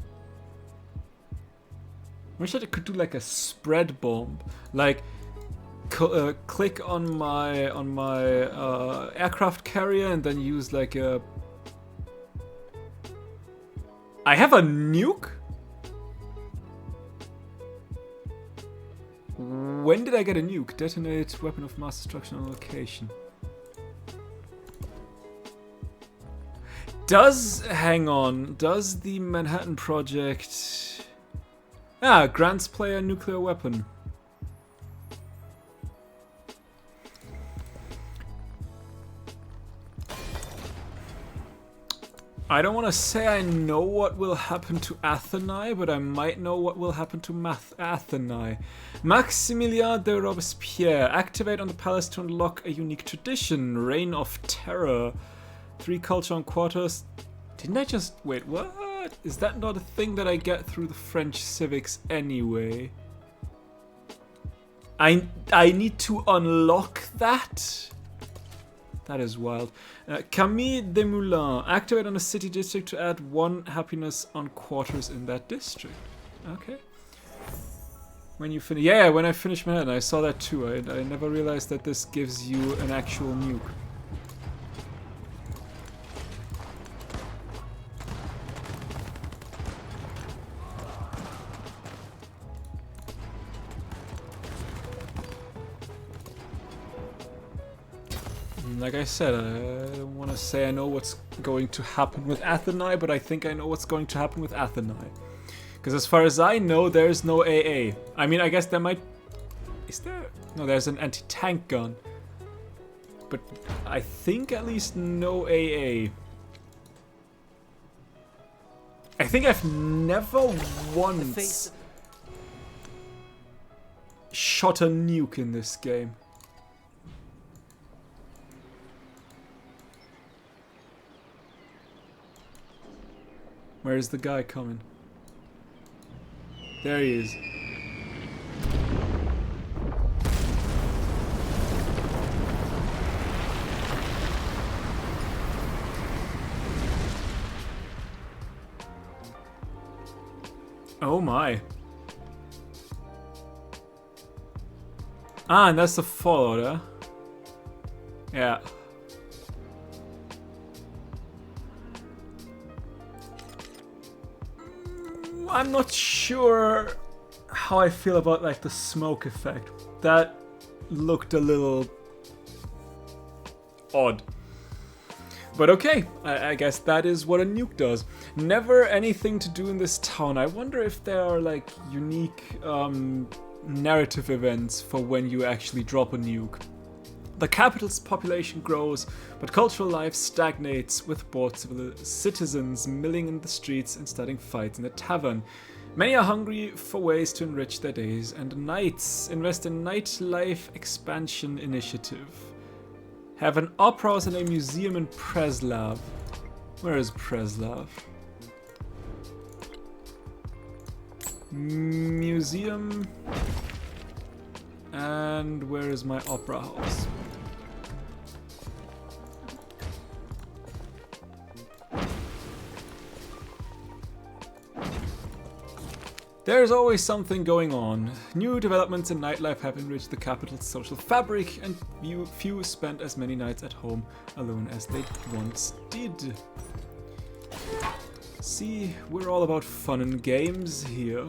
Wish I could do like a spread bomb, like click on my aircraft carrier and then use like a. I have a nuke? When did I get a nuke? Detonate weapon of mass destruction on location. Hang on, does the Manhattan Project... grants player nuclear weapon. I don't want to say I know what will happen to Athenae, but I might know what will happen to Athenae. Maximilien de Robespierre. Activate on the palace to unlock a unique tradition. Reign of Terror. 3 culture on quarters. Didn't I just... Wait, what? Is that not a thing that I get through the French civics anyway? I need to unlock that? That is wild. Camille Desmoulins. Activate on a city district to add 1 happiness on quarters in that district. Okay. When you finish... Yeah, when I finish Manhattan, I saw that too. I never realized that this gives you an actual nuke. Like I said, I don't want to say I know what's going to happen with Athenae, but I think I know what's going to happen with Athenae. Because as far as I know, there's no AA. I mean, I guess there might... Is there? No, there's an anti-tank gun. But I think at least no AA. I think I've never once shot a nuke in this game. Where is the guy coming? There he is. Oh my. Ah, and that's the fallout, huh? Yeah. I'm not sure how I feel about like the smoke effect. That looked a little odd. But okay, I guess that is what a nuke does. Never anything to do in this town. I wonder if there are like unique narrative events for when you actually drop a nuke. The capital's population grows, but cultural life stagnates, with bored citizens milling in the streets and starting fights in the tavern. Many are hungry for ways to enrich their days, and knights invest in nightlife expansion initiative. Have an opera house and a museum in Preslav. Where is Preslav? Museum And where is my opera house? There's always something going on. New developments in nightlife have enriched the capital's social fabric, and few spend as many nights at home alone as they once did. See, we're all about fun and games here.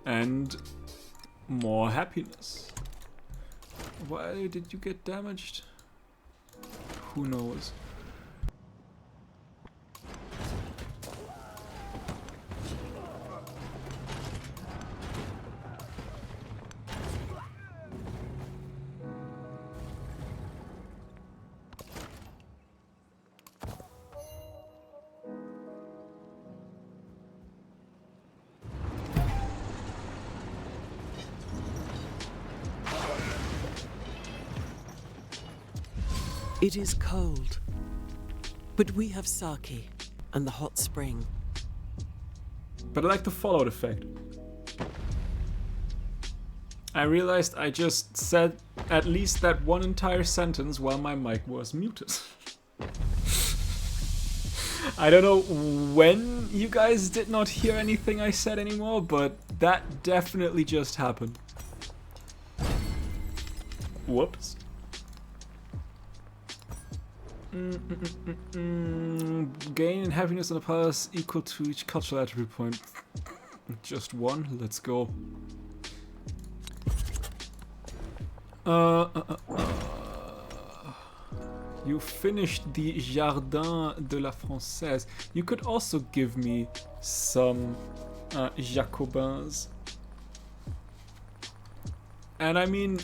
And more happiness. Why did you get damaged? Who knows? It is cold, but we have sake and the hot spring. But I like the fallout effect. I realized I just said at least that one entire sentence while my mic was muted. I don't know when you guys did not hear anything I said anymore, but that definitely just happened. Whoops. Gain in happiness on the pass equal to each cultural attribute point. Just one. Let's go. You finished the Jardin de la Française. You could also give me some Jacobins. And I mean,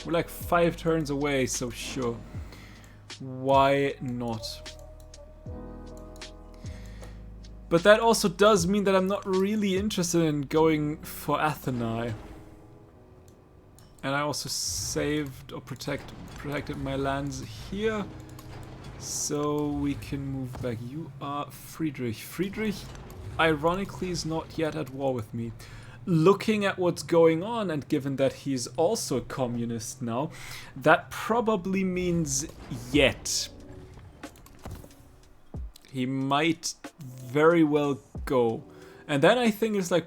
we're like 5 turns away, so sure. Why not? But that also does mean that I'm not really interested in going for Athenae. And I also saved or protected my lands here. So we can move back. You are Friedrich. Friedrich, ironically, is not yet at war with me. Looking at what's going on, and given that he's also a communist now, that probably means yet. He might very well go. And then I think it's like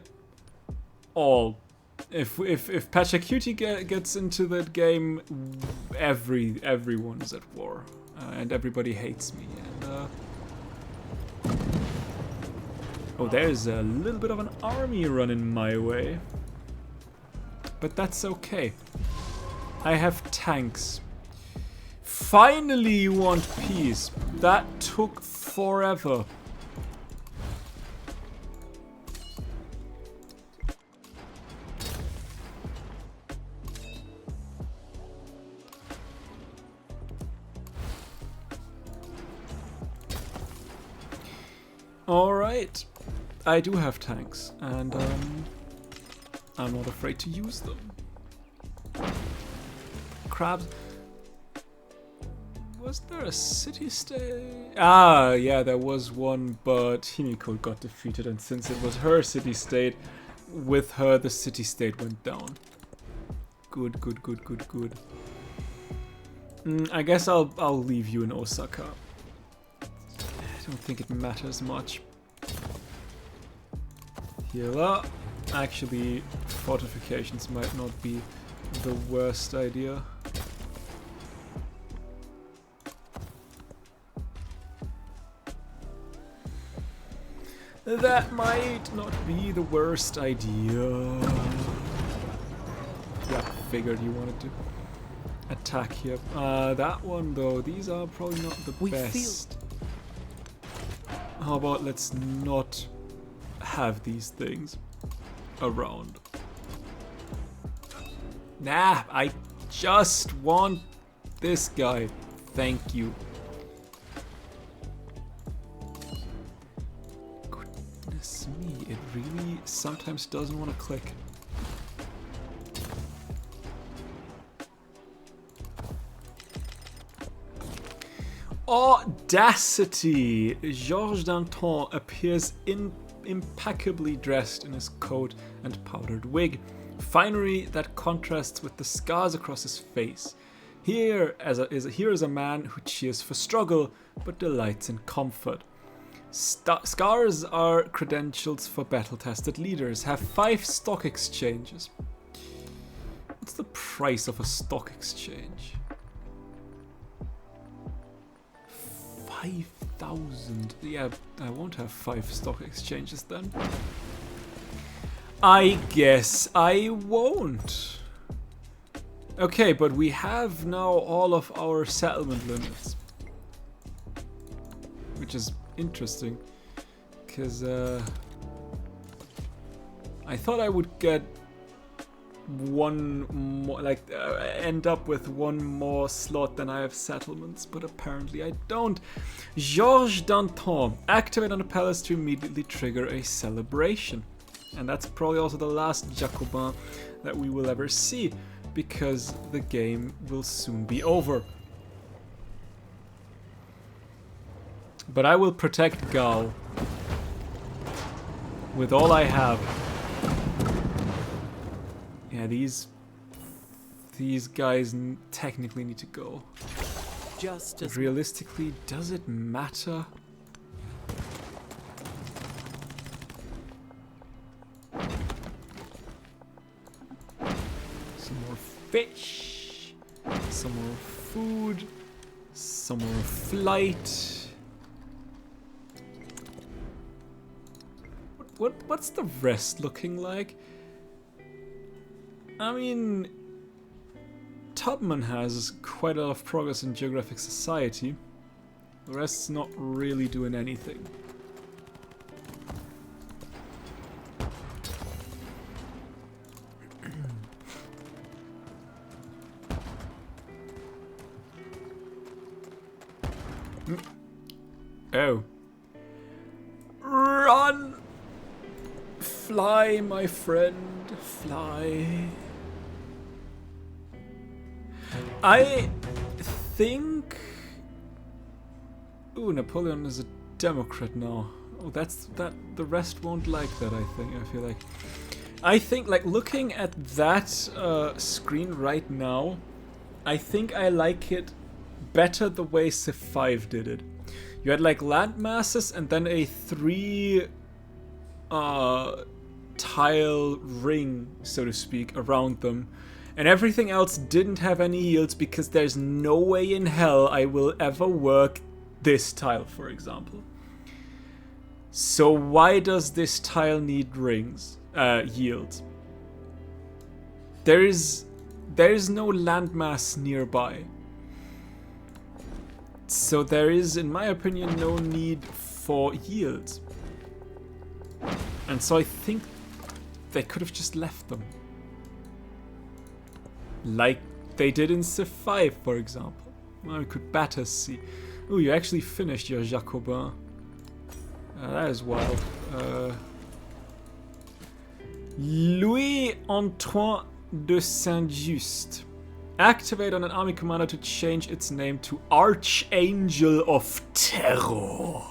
all. If Pachacuti gets into that game, everyone is at war. And everybody hates me. And, oh, there's a little bit of an army running my way. But that's okay. I have tanks. Finally you want peace. That took forever. Alright. I do have tanks, and I'm not afraid to use them. Crabs. Was there a city-state? Ah, yeah, there was one, but Himiko got defeated, and since it was her city-state, with her the city-state went down. Good, good, good, good, good. I guess I'll leave you in Osaka. I don't think it matters much. Heal up. Actually, fortifications might not be the worst idea. That might not be the worst idea. Yeah, figured you wanted to attack here. That one though, these are probably not the best. How about let's not have these things around. Nah, I just want this guy. Thank you. Goodness me, it really sometimes doesn't want to click. Audacity! Georges Danton appears in impeccably dressed in his coat and powdered wig, finery that contrasts with the scars across his face. Here is a man who cheers for struggle but delights in comfort. Scars are credentials for battle-tested leaders. Have 5 stock exchanges. What's the price of a stock exchange? 5,000. Yeah, I won't have 5 stock exchanges then. I guess I won't. Okay, but we have now all of our settlement limits. Which is interesting. Because I thought I would get one more, end up with one more slot than I have settlements, but apparently I don't. Georges Danton. Activate on the palace to immediately trigger a celebration. And that's probably also the last Jacobin that we will ever see, because the game will soon be over. But I will protect Gao with all I have. Yeah, these guys technically need to go. Just But as realistically, does it matter? Some more fish, some more food, some more flight. What's the rest looking like? I mean, Tubman has quite a lot of progress in geographic society. The rest's not really doing anything. Oh. Run! Fly, my friend, fly. I think... Ooh, Napoleon is a Democrat now. Oh, that. The rest won't like that, I feel like. I think, like, looking at that screen right now, I think I like it better the way Civ 5 did it. You had, like, land masses and then a 3 tile ring, so to speak, around them. And everything else didn't have any yields because there's no way in hell I will ever work this tile, for example. So why does this tile need rings? Yields? There is no landmass nearby. So there is, in my opinion, no need for yields. And so I think they could have just left them. Like they did in Civ 5, for example. Well, we could better see. Oh, you actually finished your Jacobin. That is wild. Louis-Antoine de Saint-Just. Activate on an army commander to change its name to Archangel of Terror.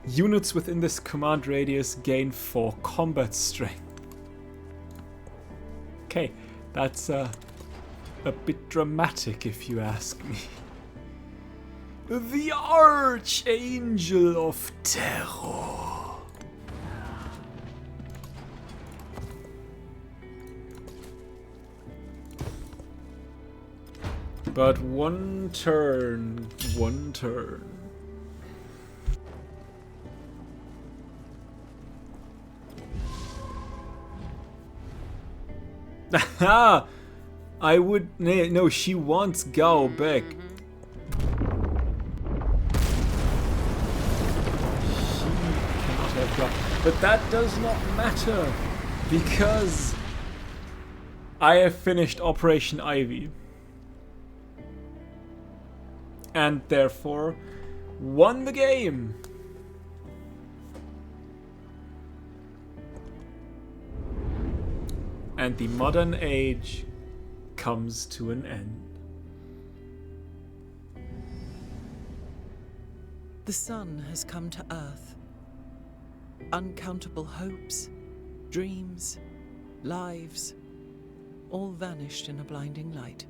Units within this command radius gain 4 combat strength. Okay, that's a bit dramatic if you ask me. The Archangel of Terror. But one turn. Haha! I would... No, she wants Gao back. She cannot have Gao. But that does not matter, because I have finished Operation Ivy. And therefore won the game. And the modern age comes to an end. the sun has come to Earth. Uncountable hopes, dreams, lives, all vanished in a blinding light.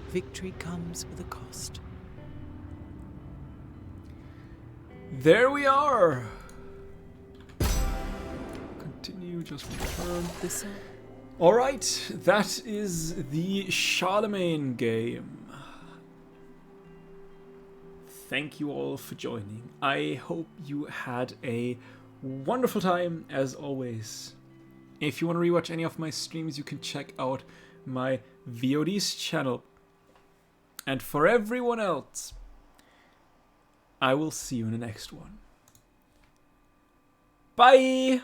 Victory comes with a cost. There we are. Continue, just return. The sun. Alright, that is the Charlemagne game. Thank you all for joining. I hope you had a wonderful time, as always. If you want to rewatch any of my streams, you can check out my VODs channel. And for everyone else, I will see you in the next one. Bye!